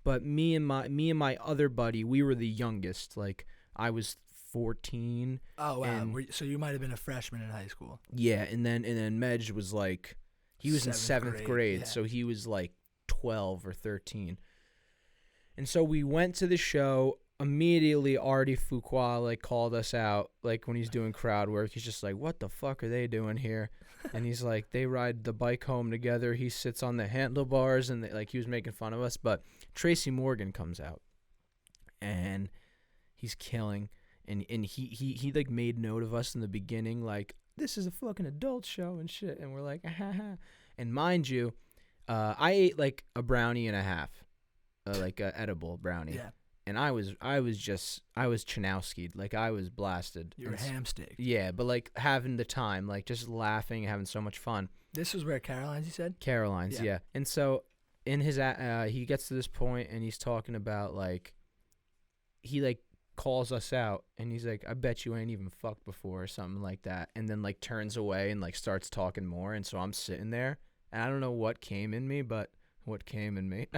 But me and my other buddy, we were the youngest. Like I was 14. Oh wow! So you might have been a freshman in high school. Yeah, and then Medj was like, he was in 7th grade, so he was like 12 or 13. And so we went to the show. Immediately, Artie Fuqua like called us out. Like when he's doing crowd work, he's just like, "What the fuck are they doing here?" And he's like, "They ride the bike home together. He sits on the handlebars," and he was making fun of us. But Tracy Morgan comes out, and he's killing. And he like made note of us in the beginning, like, "This is a fucking adult show and shit." And we're like, "Ha ha." And mind you, I ate like a brownie and a half, like a edible brownie. Yeah. And I was Chanowski'd, like I was blasted. You were ham-steaked. Yeah, but like having the time, like just laughing and having so much fun. This was where Caroline's, you said? Caroline's, yeah. And so in his, he gets to this point and he's talking about like, he like calls us out and he's like, "I bet you ain't even fucked before," or something like that. And then like turns away and like starts talking more. And so I'm sitting there and I don't know what came in me, but what came in me,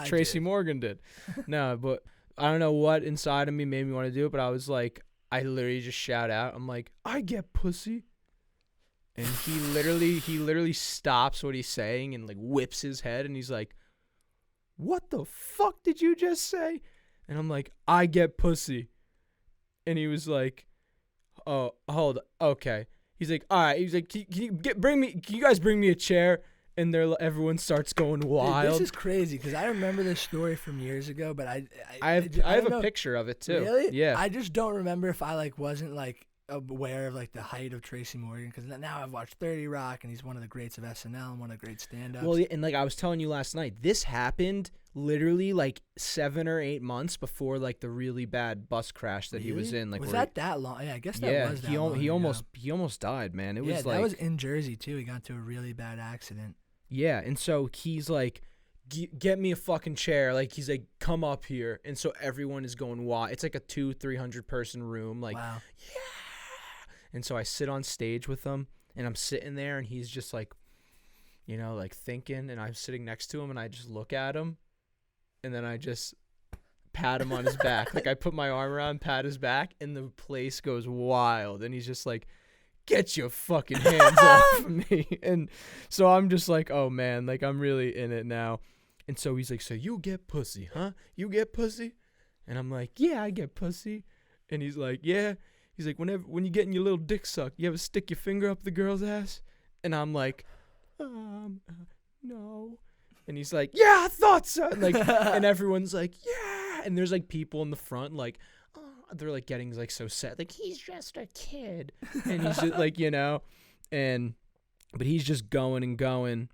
Tracy Morgan did. No, but I don't know what inside of me made me want to do it, but I was like, I literally just shout out. I'm like, "I get pussy." And he literally stops what he's saying and like whips his head and he's like, "What the fuck did you just say?" And I'm like, "I get pussy." And he was like, "Oh, hold on. Okay." He's like, "All right." He's like, can you guys bring me a chair?" And everyone starts going wild. Dude, this is crazy because I remember this story from years ago, but I have a picture of it too. Really? Yeah. I just don't remember if I like wasn't like aware of like the height of Tracy Morgan because now I've watched 30 Rock and he's one of the greats of SNL and one of the great stand-ups. Well, and like I was telling you last night, this happened literally like 7 or 8 months before like the really bad bus crash that he was in. Like, was that long? Yeah, I guess that was that long. He almost died, man. It was like, that was in Jersey too. He got into a really bad accident. Yeah, and so he's like, "Get me a fucking chair." Like, he's like, "Come up here." And so everyone is going wild. It's like a 200-300 person room. Like, wow. Yeah. And so I sit on stage with him, and I'm sitting there, and he's just like, like thinking, and I'm sitting next to him, and I just look at him, and then I just pat him on his back. Like, I put my arm around, pat his back, and the place goes wild. And he's just like, "Get your fucking hands off of me." And so I'm just like, oh man, like I'm really in it now. And so he's like, "So you get pussy, huh? You get pussy?" And I'm like, "Yeah, I get pussy." And he's like, "Yeah." He's like, when you getting your little dick sucked, you ever stick your finger up the girl's ass?" And I'm like, "No." And he's like, "Yeah, I thought so." And like, and everyone's like, "Yeah." And there's like people in the front like, they're like getting like so sad, like, "He's just a kid." And he's just like, But he's just going and going.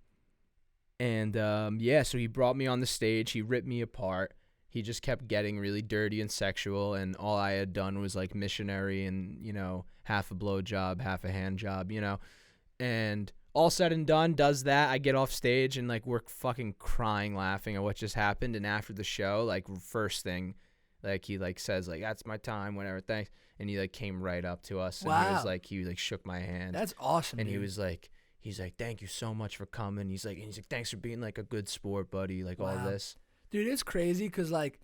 And, so he brought me on the stage. He ripped me apart. He just kept getting really dirty and sexual, and all I had done was, like, missionary and, half a blowjob, half a hand job, And all said and done, does that. I get off stage, and, like, we're fucking crying, laughing at what just happened. And after the show, like, first thing, like, he, like, says, like, that's my time, whatever, thanks. And he, like, came right up to us. And he shook my hand. That's awesome, And dude. he's like, thank you so much for coming. He's like, thanks for being, like, a good sport, buddy, like, all this. Dude, it's crazy because, like,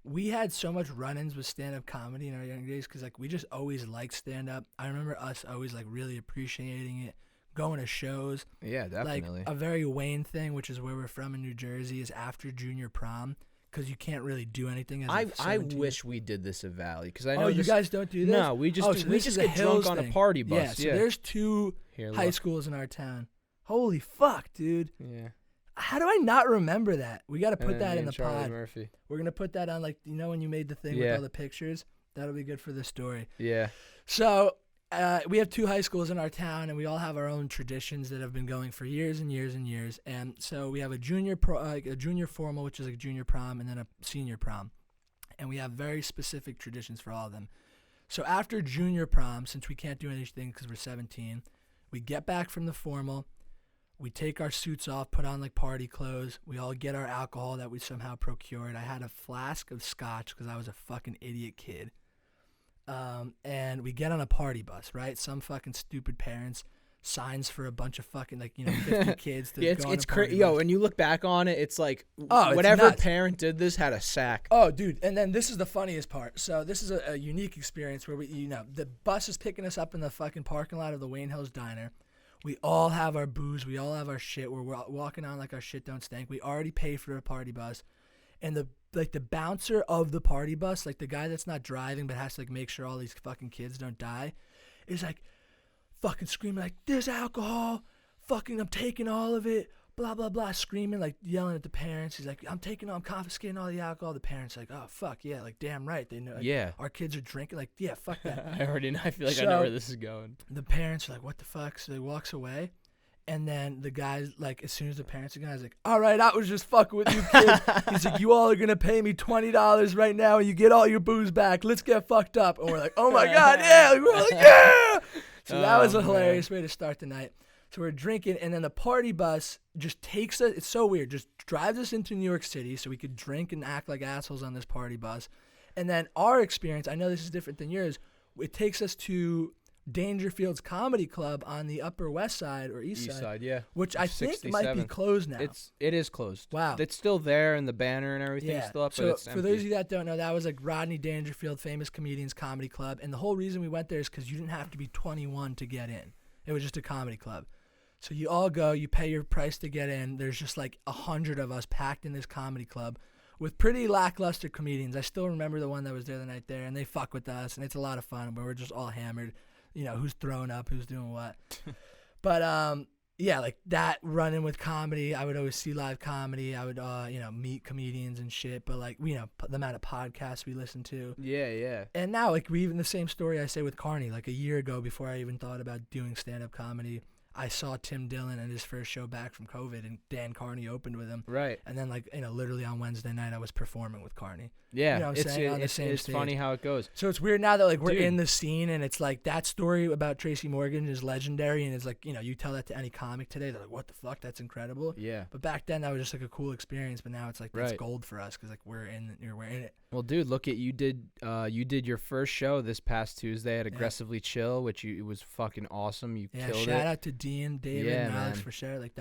we had so much run-ins with stand-up comedy in our young days because, like, we just always liked stand-up. I remember us always, like, really appreciating it, going to shows. Yeah, definitely. Like, a very Wayne thing, which is where we're from in New Jersey, is after junior prom because you can't really do anything as a 17. I wish we did this at Valley because I know you guys don't do this? No, we just get drunk on a party bus. Yeah, so there's two high schools in our town. Holy fuck, dude. Yeah. How do I not remember that? We got to put that in the Charlie pod. Murphy. We're going to put that on, like, when you made the thing with all the pictures? That'll be good for the story. Yeah. So we have two high schools in our town, and we all have our own traditions that have been going for years and years and years. And so we have a junior formal, which is like junior prom, and then a senior prom. And we have very specific traditions for all of them. So after junior prom, since we can't do anything because we're 17, we get back from the formal. We take our suits off, put on, like, party clothes. We all get our alcohol that we somehow procured. I had a flask of scotch because I was a fucking idiot kid. And we get on a party bus, right? Some fucking stupid parents signs for a bunch of fucking, like, 50 kids to go on it's a party crazy. bus. Yo, when you look back on it, it's like it's whatever nuts. parent did this had a sack. Oh, dude. And then this is the funniest part. So this is a unique experience where the bus is picking us up in the fucking parking lot of the Wayne Hills Diner. We all have our booze. We all have our shit. We're walking on like our shit don't stink. We already paid for a party bus. And the bouncer of the party bus, like the guy that's not driving but has to, like, make sure all these fucking kids don't die, is like fucking screaming like, there's alcohol. Fucking, I'm taking all of it. Blah, blah, blah. Screaming, like, yelling at the parents. He's like, I'm confiscating all the alcohol. The parents are like, oh, fuck, yeah. Like, damn right. They know. Like, our kids are drinking. Like, yeah, fuck that. I already know. I feel like I know where this is going. The parents are like, what the fuck? So he walks away. And then the guy's like, as soon as the parents are gone, he's like, all right, I was just fucking with you kids. He's like, you all are going to pay me $20 right now and you get all your booze back. Let's get fucked up. And we're like, oh my God, yeah. We're like, yeah. So that was a hilarious way to start the night. So we're drinking, and then the party bus just takes us. It's so weird. Just drives us into New York City so we could drink and act like assholes on this party bus. And then our experience, I know this is different than yours, it takes us to Dangerfield's Comedy Club on the Upper West Side or East Side, yeah, which I think might be closed now. It is closed. Wow. It's still there, and the banner and everything's still up, but it's empty. For those of you that don't know, that was like Rodney Dangerfield, famous comedian's comedy club. And the whole reason we went there is because you didn't have to be 21 to get in. It was just a comedy club. So you all go, you pay your price to get in. There's just like 100 of us packed in this comedy club with pretty lackluster comedians. I still remember the one that was there the night there, and they fuck with us, and it's a lot of fun, but we're just all hammered. Who's throwing up, who's doing what. But, yeah, like that running with comedy, I would always see live comedy. I would, meet comedians and shit, but, like, the amount of podcasts we listen to. Yeah, yeah. And now, like, we even the same story I say with Carney. Like, a year ago, before I even thought about doing stand-up comedy, I saw Tim Dillon at his first show back from COVID, and Dan Carney opened with him. Right. And then, like, literally on Wednesday night, I was performing with Carney. Yeah. You know what I'm saying? On the same it's stage. funny how it goes. So it's weird now that, like, we're in the scene, and it's like that story about Tracy Morgan is legendary, and it's like, you tell that to any comic today, they're like, what the fuck? That's incredible. Yeah. But back then, that was just like a cool experience, but now it's like, that's gold for us because, like, we're in it. Well, dude, look at you did your first show this past Tuesday at Aggressively Chill, which it was fucking awesome. You killed it. Shout out to Dean, David, and Alex for sharing. Like,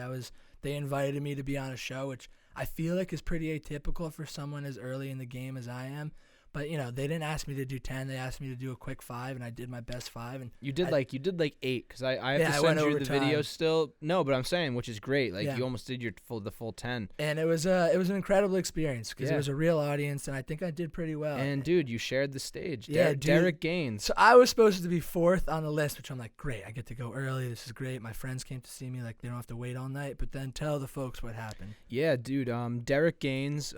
they invited me to be on a show, which I feel like is pretty atypical for someone as early in the game as I am. But, they didn't ask me to do 10. They asked me to do a quick 5, and I did my best 5. And you did like 8 because I have to send you the video still. No, but I'm saying, which is great. Like you almost did the full 10. And it was an incredible experience because it was a real audience, and I think I did pretty well. And dude, you shared the stage. Derek Gaines. So I was supposed to be 4th on the list, which I'm like, great. I get to go early. This is great. My friends came to see me. Like, they don't have to wait all night. But then tell the folks what happened. Yeah, dude. Derek Gaines.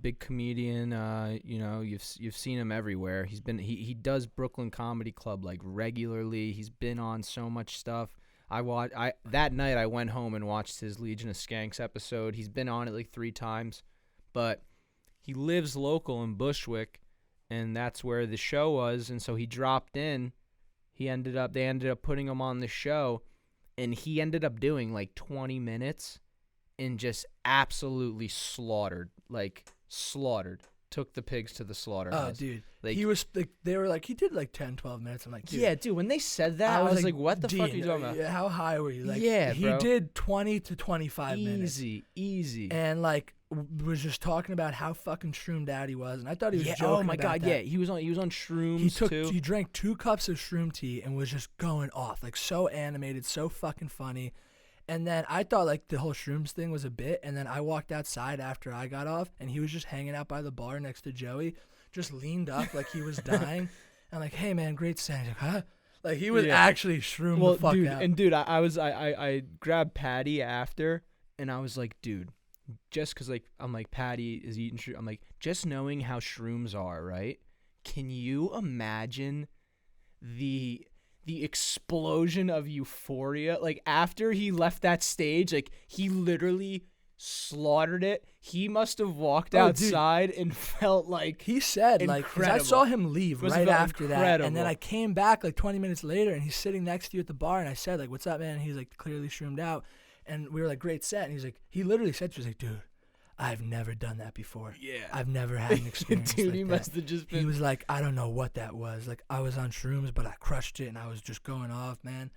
Big comedian. You've seen him everywhere. He does Brooklyn Comedy Club like regularly. He's been on so much stuff. That night I went home and watched his Legion of Skanks episode. He's been on it like 3 times, but he lives local in Bushwick, and that's where the show was. And so he dropped in. They ended up putting him on the show, and he ended up doing like 20 minutes and just absolutely slaughtered. Took the pigs to the slaughterhouse. Oh, dude. Like, he was like, they were like, he did like 10, 12 minutes. I'm like, dude. yeah, dude, when they said that, I was like, what the fuck are you talking about? How high were you? Like, yeah, he bro. did 20 to 25 minutes. Easy. And like, was just talking about how fucking shroomed out he was. And I thought he was joking. Oh my about God, that. yeah. He was on shrooms too. He drank 2 cups of shroom tea and was just going off. Like, so animated, so fucking funny. And then I thought like the whole shrooms thing was a bit, and then I walked outside after I got off, and he was just hanging out by the bar next to Joey, just leaned up like he was dying, and like, hey man, great set. He's like, huh? Like he was actually shroomed the fuck dude, out. And dude, I grabbed Patty after, and I was like, dude, just because like I'm like Patty is eating shroom, I'm like, just knowing how shrooms are, right? Can you imagine the explosion of euphoria? Like after he left that stage, like he literally slaughtered it. He must have walked outside and felt like he said incredible. Like, 'cause I saw him leave right after incredible. that, and then I came back like 20 minutes later, and he's sitting next to you at the bar, and I said like, what's up, man? And he's like clearly shroomed out, and we were like, great set, and he's like, he literally said to us like, dude, I've never done that before. Yeah. I've never had an experience dude, like he that. must have just been. He was like, I don't know what that was. Like, I was on shrooms, but I crushed it, and I was just going off, man.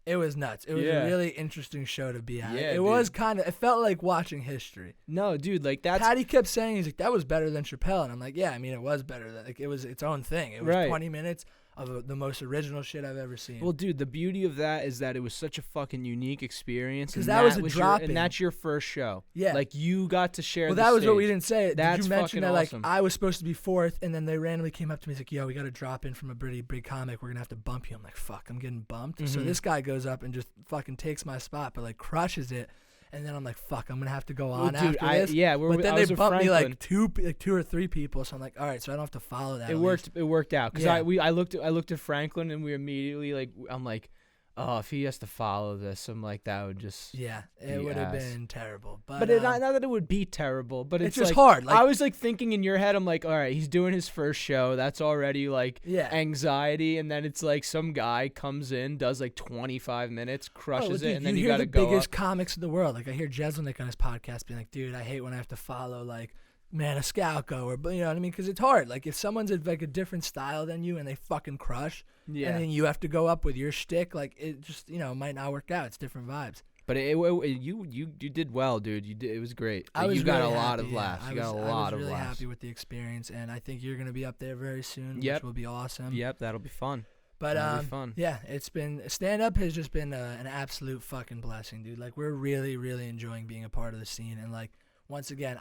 It was nuts. It was a really interesting show to be at. Yeah, it was kind of, it felt like watching history. No, dude, like that's. Patty kept saying, he's like, that was better than Chappelle. And I'm like, yeah, I mean, it was better. Like, it was its own thing. It was 20 minutes of the most original shit I've ever seen. Well, dude, the beauty of that is that it was such a fucking unique experience. Because that was a drop-in. And that's your first show. Yeah. Like, you got to share Well, the that was stage. what we didn't say. That's Did you mention that, awesome. like, I was supposed to be 4th, and then they randomly came up to me and was like, yo, we got to drop in from a pretty big comic. We're going to have to bump you. I'm like, fuck, I'm getting bumped. So this guy goes up and just fucking takes my spot, but, like, crushes it. And then I'm like, fuck, I'm going to have to go on after this. Yeah, but then I was they with bumped me Franklin. like 2 or 3 people. So I'm like, all right, so I don't have to follow that. It worked out because Yeah. I looked at Franklin and we immediately like I'm like, oh, if he has to follow this, I'm like that would just it would have been terrible. But not that it would be terrible, but it's just like, hard. Like, I was like thinking in your head, I'm like, all right, he's doing his first show. That's already like anxiety, and then it's like some guy comes in, does like 25 minutes, crushes it, and then you got to go. You hear the biggest comics in the world. Like I hear Jeselnik on his podcast being like, dude, I hate when I have to follow like Maniscalco or you know what I mean? Because it's hard. Like if someone's like a different style than you and they fucking crush, and then you have to go up with your shtick, like it just might not work out. It's different vibes. But you did well, dude. You did. It was great. You got a lot of laughs. You got a lot of laughs. I was really happy with the experience, and I think you're gonna be up there very soon, which will be awesome. Yep, that'll be fun. But that'll be fun. Yeah, it's been stand up has just been an absolute fucking blessing, dude. Like we're really, really enjoying being a part of the scene, and like once again,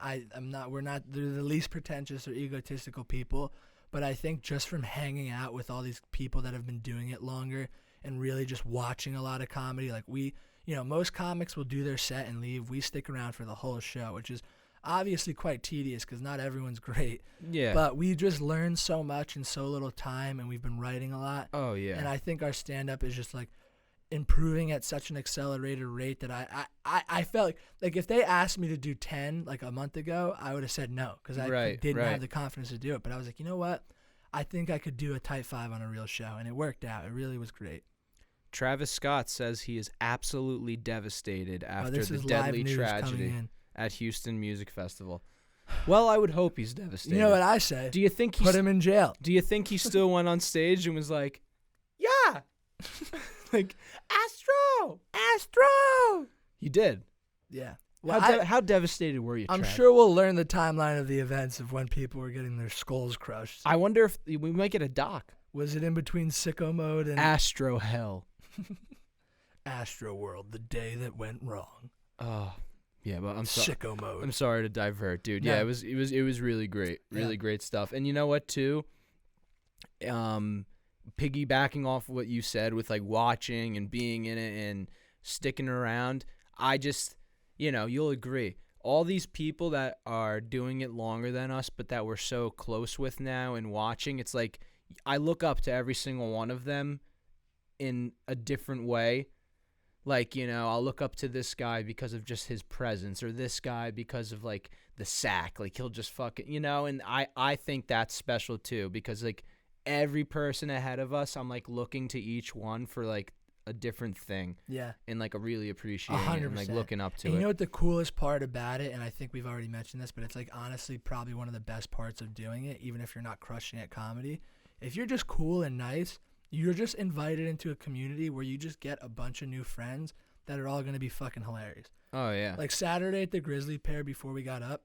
we're not the least pretentious or egotistical people, but I think just from hanging out with all these people that have been doing it longer and really just watching a lot of comedy, like most comics will do their set and leave. We stick around for the whole show, which is obviously quite tedious because not everyone's great. Yeah. But we just learn so much in so little time, and we've been writing a lot. Oh, yeah. And I think our stand-up is just, like, improving at such an accelerated rate that I felt like if they asked me to do 10, like, a month ago, I would have said no because I didn't have the confidence to do it. But I was like, you know what? I think I could do a tight 5 on a real show, and it worked out. It really was great. Travis Scott says he is absolutely devastated after the deadly tragedy at Houston Music Festival. Well, I would hope he's devastated. You know what I say? Do you think put him in jail? Do you think he still went on stage and was like, "Yeah, like Astro"? He did. Yeah. Well, how devastated were you? I'm Trav? sure we'll learn the timeline of the events of when people were getting their skulls crushed. I wonder if we might get a doc. Was it in between Sicko Mode and Astro Hell? Astroworld, the day that went wrong. Oh, yeah, but I'm sorry. Sicko Mode. I'm sorry to divert, dude. Yeah, it was really great, great stuff. And you know what, too? Piggybacking off what you said with like watching and being in it and sticking around, I just, you'll agree. All these people that are doing it longer than us, but that we're so close with now and watching, it's like I look up to every single one of them in a different way. Like, you know, I'll look up to this guy because of just his presence, or this guy because of, like, the sack. Like, he'll just fucking, you know, and I think that's special, too, because, like, every person ahead of us, I'm, like, looking to each one for, like, a different thing. Yeah. And, like, really appreciating it and, like, looking up to and it. You know what the coolest part about it, and I think we've already mentioned this, but it's, like, honestly probably one of the best parts of doing it, even if you're not crushing at comedy. If you're just cool and nice, you're just invited into a community where you just get a bunch of new friends that are all going to be fucking hilarious. Oh, yeah. Like Saturday at the Grizzly Pair before we got up,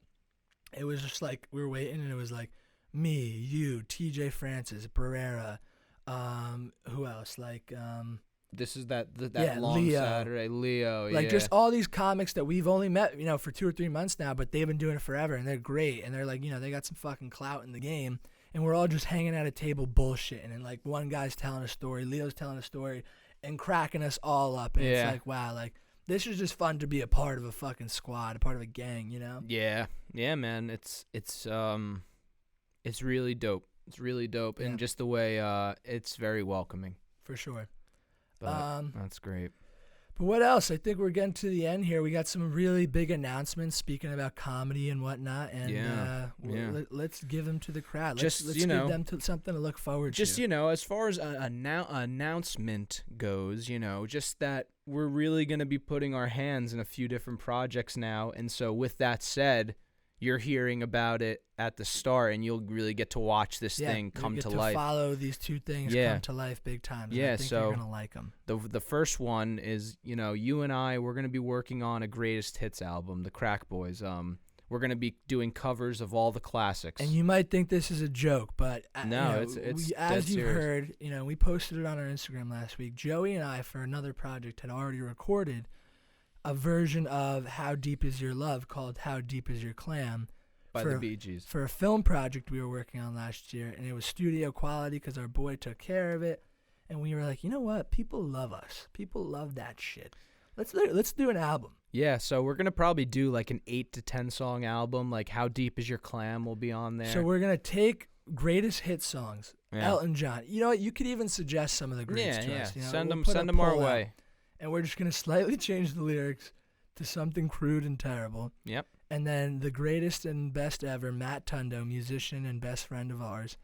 it was just like we were waiting and it was like me, you, TJ Francis, Barrera, who else? Like this is that yeah, long Leo. Saturday. Leo, like yeah. just all these comics that we've only met, you know, for 2 or 3 months now, but they've been doing it forever and they're great and they're like, you know, they got some fucking clout in the game. And we're all just hanging at a table bullshitting. And, like, one guy's telling a story, Leo's telling a story, and cracking us all up. And it's like, wow, like, this is just fun to be a part of a fucking squad, a part of a gang, you know? Yeah. Yeah, man. It's really dope. It's really dope. Yeah. And just the way it's very welcoming. For sure. But that's great. But what else? I think we're getting to the end here. We got some really big announcements speaking about comedy and whatnot. And let's give them to the crowd. Let's give them something to look forward to. Just, you know, as far as an announcement goes, you know, just that we're really going to be putting our hands in a few different projects now. And so with that said, you're hearing about it at the start, and you'll really get to watch this thing come to life. Follow these two things come to life big time. Yeah, I think so you're gonna like them. The first one is, you know, you and I, we're gonna be working on a greatest hits album, the Crack Boys. We're gonna be doing covers of all the classics. And you might think this is a joke, but no, you know, it's as you serious. heard, you know, we posted it on our Instagram last week. Joey and I, for another project, had already recorded a version of "How Deep Is Your Love" called "How Deep Is Your Clam." By the Bee Gees. For a film project we were working on last year, and it was studio quality because our boy took care of it, and we were like, you know what? People love us. People love that shit. Let's do an album. Yeah, so we're gonna probably do like an 8 to 10 song album. Like "How Deep Is Your Clam" will be on there. So we're gonna take greatest hit songs. Yeah. Elton John. You know what? You could even suggest some of the greats to us. You know? Send them our way. And we're just gonna slightly change the lyrics to something crude and terrible. Yep. And then the greatest and best ever, Matt Tundo, musician and best friend of ours,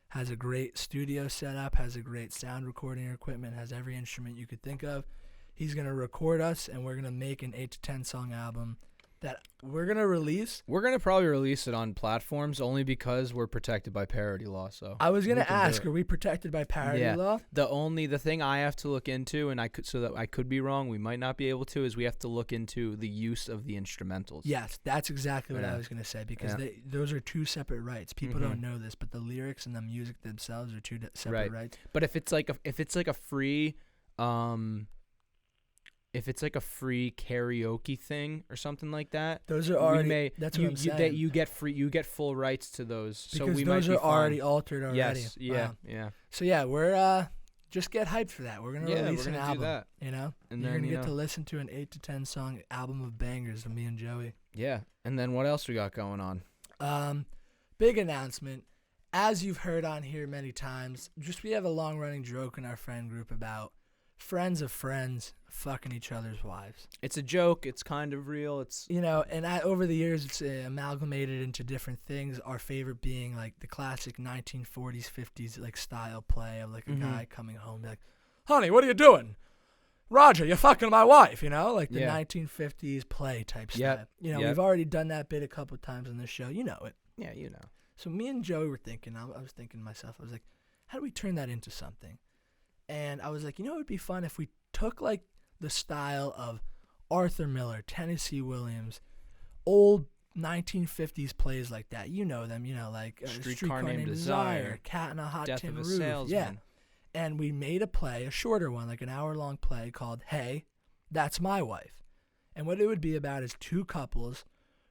has a great studio setup, has a great sound recording equipment, has every instrument you could think of. He's going to record us, and we're going to make an 8 to 10 song album that we're going to release. We're going to probably release it on platforms only because we're protected by parody law. So I was going to ask, are we protected by parody law? The thing I have to look into, and I could be wrong, we might not be able to, is we have to look into the use of the instrumentals. Yes, that's exactly what I was going to say, because those are two separate rights. People don't know this, but the lyrics and the music themselves are two separate rights. But if it's like a free if it's like a free karaoke thing or something like that, those are already. That's what I'm saying. You get full rights to those. Because so we those might be are already fine. altered already. Yes. Yeah. Wow. Yeah. So yeah, we're just get hyped for that. We're gonna release an album. Do that. You know, and you're then gonna get to listen to an 8 to 10 song album of bangers from me and Joey. Yeah. And then what else we got going on? Big announcement. As you've heard on here many times, we have a long running joke in our friend group about friends of friends fucking each other's wives. It's a joke. It's kind of real. It's, you know, and over the years it's amalgamated into different things. Our favorite being like the classic 1940s, 50s like style play of like a guy coming home like, "Honey, what are you doing? Roger, you're fucking my wife," you know, like the 1950s play type stuff. You know, we've already done that bit a couple of times on this show. You know it. Yeah, you know. So me and Joey were thinking, I was thinking to myself, I was like, how do we turn that into something? And I was like, you know, it would be fun if we took like the style of Arthur Miller, Tennessee Williams, old 1950s plays like that. You know them, you know, like Streetcar Named Desire, Cat in a Hot Death Tin of a Roof. Salesman. Yeah. And we made a play, a shorter one, like an hour-long play called Hey, That's My Wife. And what it would be about is two couples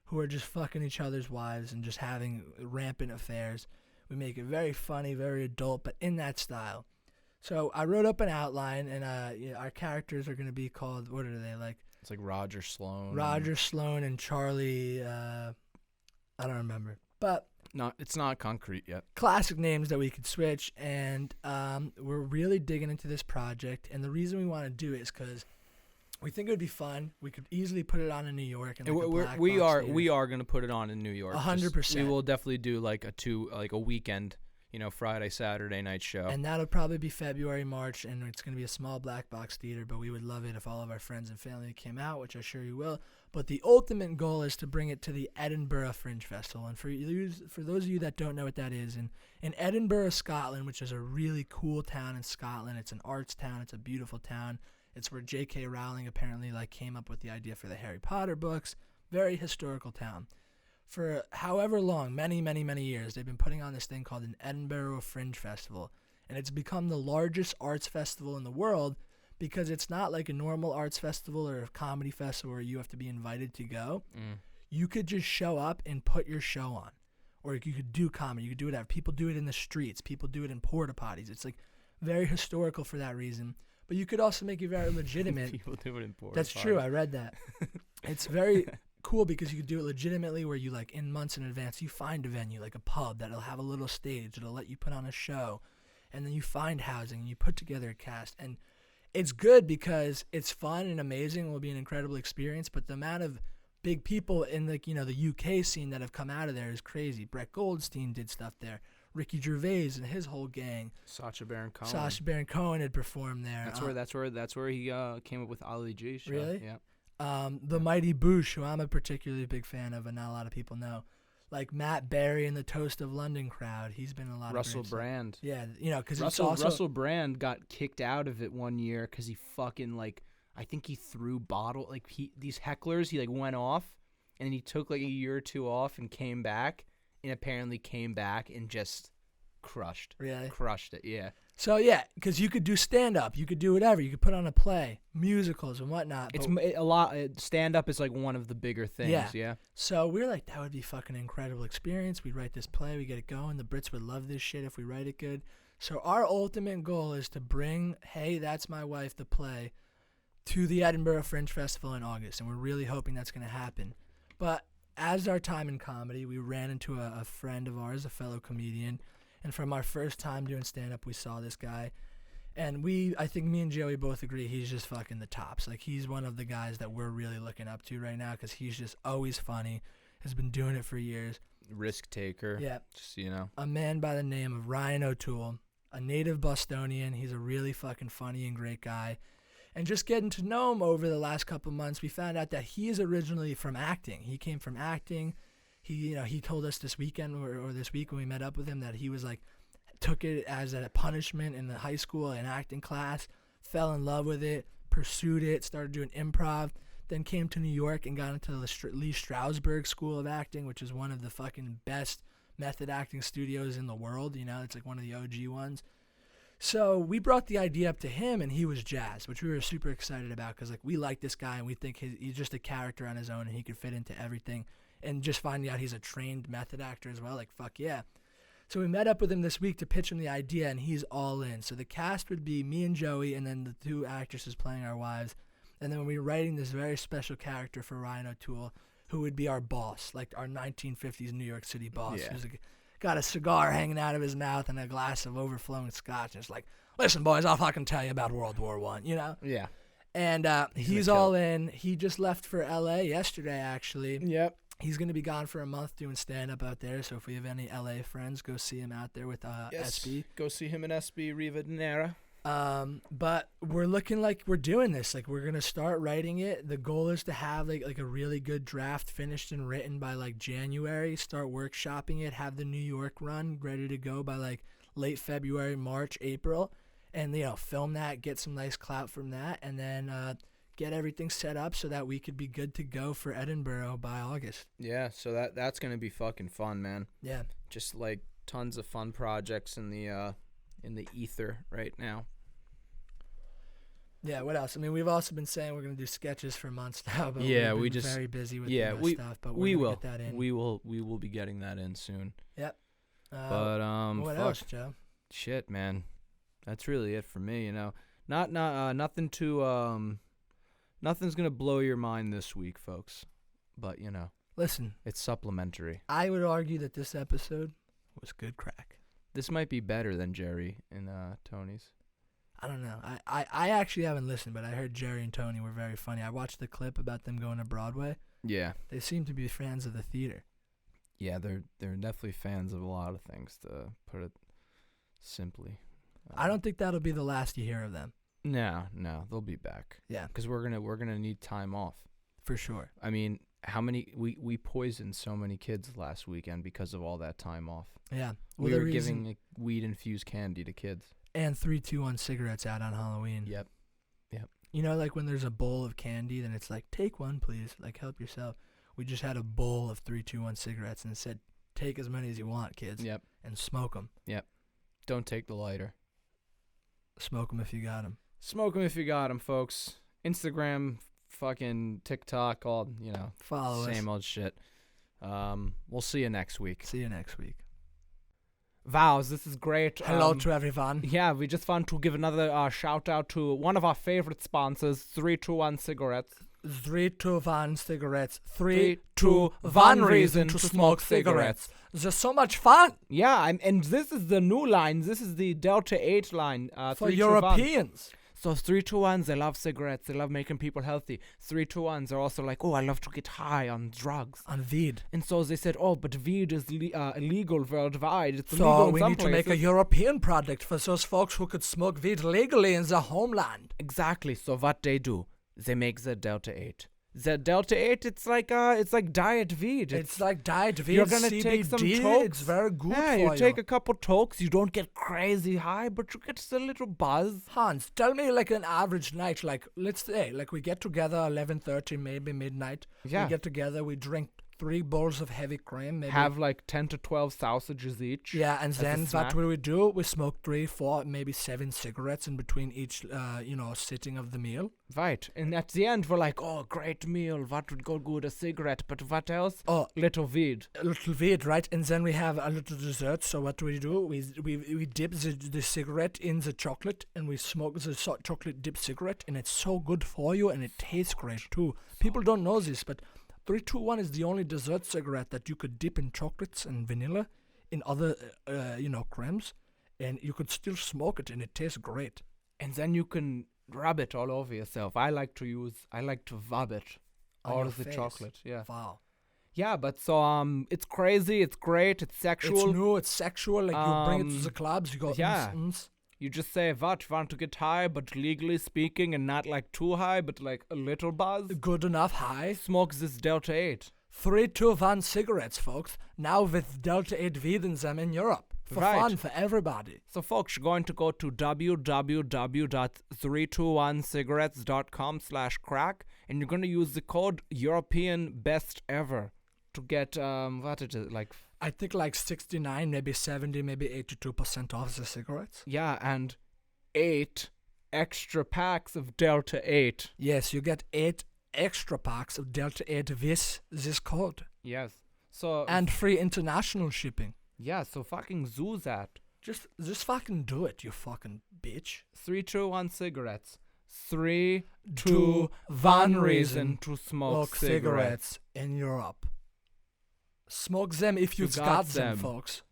who are just fucking each other's wives and just having rampant affairs. We make it very funny, very adult, but in that style. So I wrote up an outline, and our characters are going to be called, what are they, like? It's like Roger Sloan. Roger Sloan and Charlie, I don't remember. But it's not concrete yet. Classic names that we could switch, and we're really digging into this project. And the reason we want to do it is because We think it would be fun. We could easily put it on in New York. And And like we are gonna put it on in New York. 100%. We will definitely do like a weekend, Friday, Saturday night show. And that'll probably be February, March, and it's going to be a small black box theater, but we would love it if all of our friends and family came out, which I'm sure you will. But the ultimate goal is to bring it to the Edinburgh Fringe Festival. And for those of you that don't know what that is, in Edinburgh, Scotland, which is a really cool town in Scotland, it's an arts town, it's a beautiful town. It's where J.K. Rowling apparently came up with the idea for the Harry Potter books. Very historical town. For however long, many, many, many years, they've been putting on this thing called an Edinburgh Fringe Festival. And it's become the largest arts festival in the world because it's not like a normal arts festival or a comedy festival where you have to be invited to go. You could just show up and put your show on. Or you could do comedy. You could do whatever. People do it in the streets. People do it in porta potties. It's very historical for that reason. But you could also make it very legitimate. People do it in porta That's potties. true. I read that. It's very cool because you could do it legitimately where you in months in advance, you find a venue like a pub that'll have a little stage. It'll let you put on a show. And then you find housing and you put together a cast. And it's good because it's fun and amazing. It will be an incredible experience. But the amount of big people in the UK scene that have come out of there is crazy. Brett Goldstein did stuff there. Ricky Gervais and his whole gang. Sacha Baron Cohen. Sacha Baron Cohen had performed there. That's where he came up with Ali G show. Really? Yeah. The Mighty Boosh, who I'm a particularly big fan of, and not a lot of people know. Like Matt Berry and the Toast of London crowd. He's been in a lot Russell of great Brand. stuff. Yeah, because Russell Brand got kicked out of it one year because he fucking I think he threw these hecklers. He went off, and then he took a year or two off and came back, and apparently came back and just crushed. Really? Crushed it. Yeah. So yeah, because you could do stand up, you could do whatever, you could put on a play, musicals and whatnot. It's a lot. Stand up is one of the bigger things. Yeah. So we're like, that would be fucking incredible experience. We write this play, we get it going. The Brits would love this shit if we write it good. So our ultimate goal is to bring Hey, That's My Wife, the play, to the Edinburgh Fringe Festival in August, and we're really hoping that's going to happen. But as our time in comedy, we ran into a friend of ours, a fellow comedian. And from our first time doing stand-up, we saw this guy. And I think me and Joey both agree he's just fucking the tops. He's one of the guys that we're really looking up to right now because he's just always funny, has been doing it for years. Risk taker. Yeah. Just, A man by the name of Ryan O'Toole, a native Bostonian. He's a really fucking funny and great guy. And just getting to know him over the last couple months, we found out that he is originally from acting. He came from acting. He told us this weekend or this week when we met up with him that he was took it as a punishment in the high school and acting class, fell in love with it, pursued it, started doing improv, then came to New York and got into the Lee Strasberg School of Acting, which is one of the fucking best method acting studios in the world. It's one of the OG ones. So we brought the idea up to him, and he was jazzed, which we were super excited about because we like this guy and we think he's just a character on his own and he could fit into everything. And just finding out he's a trained method actor as well, fuck yeah. So we met up with him this week to pitch him the idea, and he's all in. So the cast would be me and Joey, and then the two actresses playing our wives. And then we're writing this very special character for Ryan O'Toole, who would be our boss, our 1950s New York City boss. Yeah. Who's got a cigar hanging out of his mouth and a glass of overflowing scotch. And it's listen, boys, I'll fucking tell you about World War I, Yeah. And he's all in. He just left for L.A. yesterday, actually. Yep. He's going to be gone for a month doing stand-up out there, so if we have any L.A. friends, go see him out there with SB. Go see him in SB Riva de Nera. But we're looking like we're doing this. We're going to start writing it. The goal is to have a really good draft finished and written by January, start workshopping it, have the New York run ready to go by late February, March, April, and film that, get some nice clout from that, and then get everything set up so that we could be good to go for Edinburgh by August. Yeah, so that's gonna be fucking fun, man. Yeah. Just tons of fun projects in the ether right now. Yeah, what else? I mean, we've also been saying we're gonna do sketches for months now, but yeah, we've been very busy with stuff. But we will get that in. We will be getting that in soon. Yep. But what else, Joe? Shit, man. That's really it for me. Nothing too nothing's gonna blow your mind this week, folks. But Listen, it's supplementary. I would argue that this episode was good crack. This might be better than Jerry and Tony's. I don't know. I actually haven't listened, but I heard Jerry and Tony were very funny. I watched the clip about them going to Broadway. Yeah. They seem to be fans of the theater. Yeah, they're definitely fans of a lot of things, to put it simply. I don't think that'll be the last you hear of them. No, they'll be back. Yeah, Because we're gonna need time off. for sure. I mean, how many we poisoned so many kids last weekend because of all that time off. Yeah. We were giving like, weed infused candy to kids. And 321 cigarettes out on Halloween. Yep. You know, like when there's a bowl of candy, then it's like, take one, please. Like, help yourself. We just had a bowl of 321 cigarettes and it said, take as many as you want, kids. Yep. And smoke them. Don't take the lighter. Smoke them if you got them. Smoke them if you got 'em, folks. Instagram, fucking TikTok, all, Follow us. same old shit. We'll see you next week. See you next week. Wow, this is great. Hello to everyone. Yeah, we just want to give another shout out to one of our favorite sponsors, 321 Cigarettes. 321 cigarettes. 321 reason to smoke cigarettes. They're so much fun Yeah, and this is the new line. This is the Delta 8 line. for 321. Europeans. So 321s, they love cigarettes. They love making people healthy. 321s are also like, oh, I love to get high on drugs. On weed. And so they said, oh, but weed is illegal worldwide. It's So illegal in we some need to make a places. European product for those folks who could smoke weed legally in their homeland. Exactly. So what they do, they make the Delta 8. The Delta 8, it's like diet weed. It's like diet weed. You're gonna CBD. take some tokes. It's very good Yeah, for you take a couple tokes. You don't get crazy high, but you get a little buzz. Hans, tell me like an average night. Like let's say, like we get together 11:30, maybe midnight. Yeah. We get together. We drink 3 bowls of heavy cream. Maybe Have like 10 to 12 sausages each. Yeah, and as a then what snack. will we do? We smoke 3, 4, maybe 7 cigarettes in between each, sitting of the meal. Right. And at the end, we're like, oh, great meal. What would go good? A cigarette. But what else? Oh, Little weed. a little weed, right? And then we have a little dessert. So what do? We dip the cigarette in the chocolate, and we smoke the chocolate dip cigarette, and it's so good for you, and it tastes great too. People don't know this, but 321 is the only dessert cigarette that you could dip in chocolates and vanilla, in other, creams, and you could still smoke it, and it tastes great. And then you can rub it all over yourself. I like to rub it On all your of the face. chocolate. Yeah. Wow. Yeah, but so it's crazy, it's great, it's sexual. It's new, it's sexual. Like you bring it to the Um, clubs, you go. yeah. "Mm-mm." You just say, what, you want to get high, but legally speaking, and not like too high, but like a little buzz? Good enough high. Smoke this Delta 8. 321 cigarettes, folks. Now with Delta 8 weed in them in Europe. For Right. fun, for everybody. So, folks, you're going to go to www.321cigarettes.com/crack, and you're going to use the code European Best Ever to get, what it is, like, I think like 69, maybe 70, maybe 82% off the cigarettes. yeah, and 8 extra packs of Delta 8. Yes, you get 8 extra packs of Delta 8 with this code. Yes. So, And free international shipping. yeah, so fucking zoo that. Just fucking do it, you fucking bitch. 321 cigarettes. 3, 2, 1 reason to smoke Smoke cigarettes. cigarettes in Europe. Smoke them if You you've got got them, them. folks.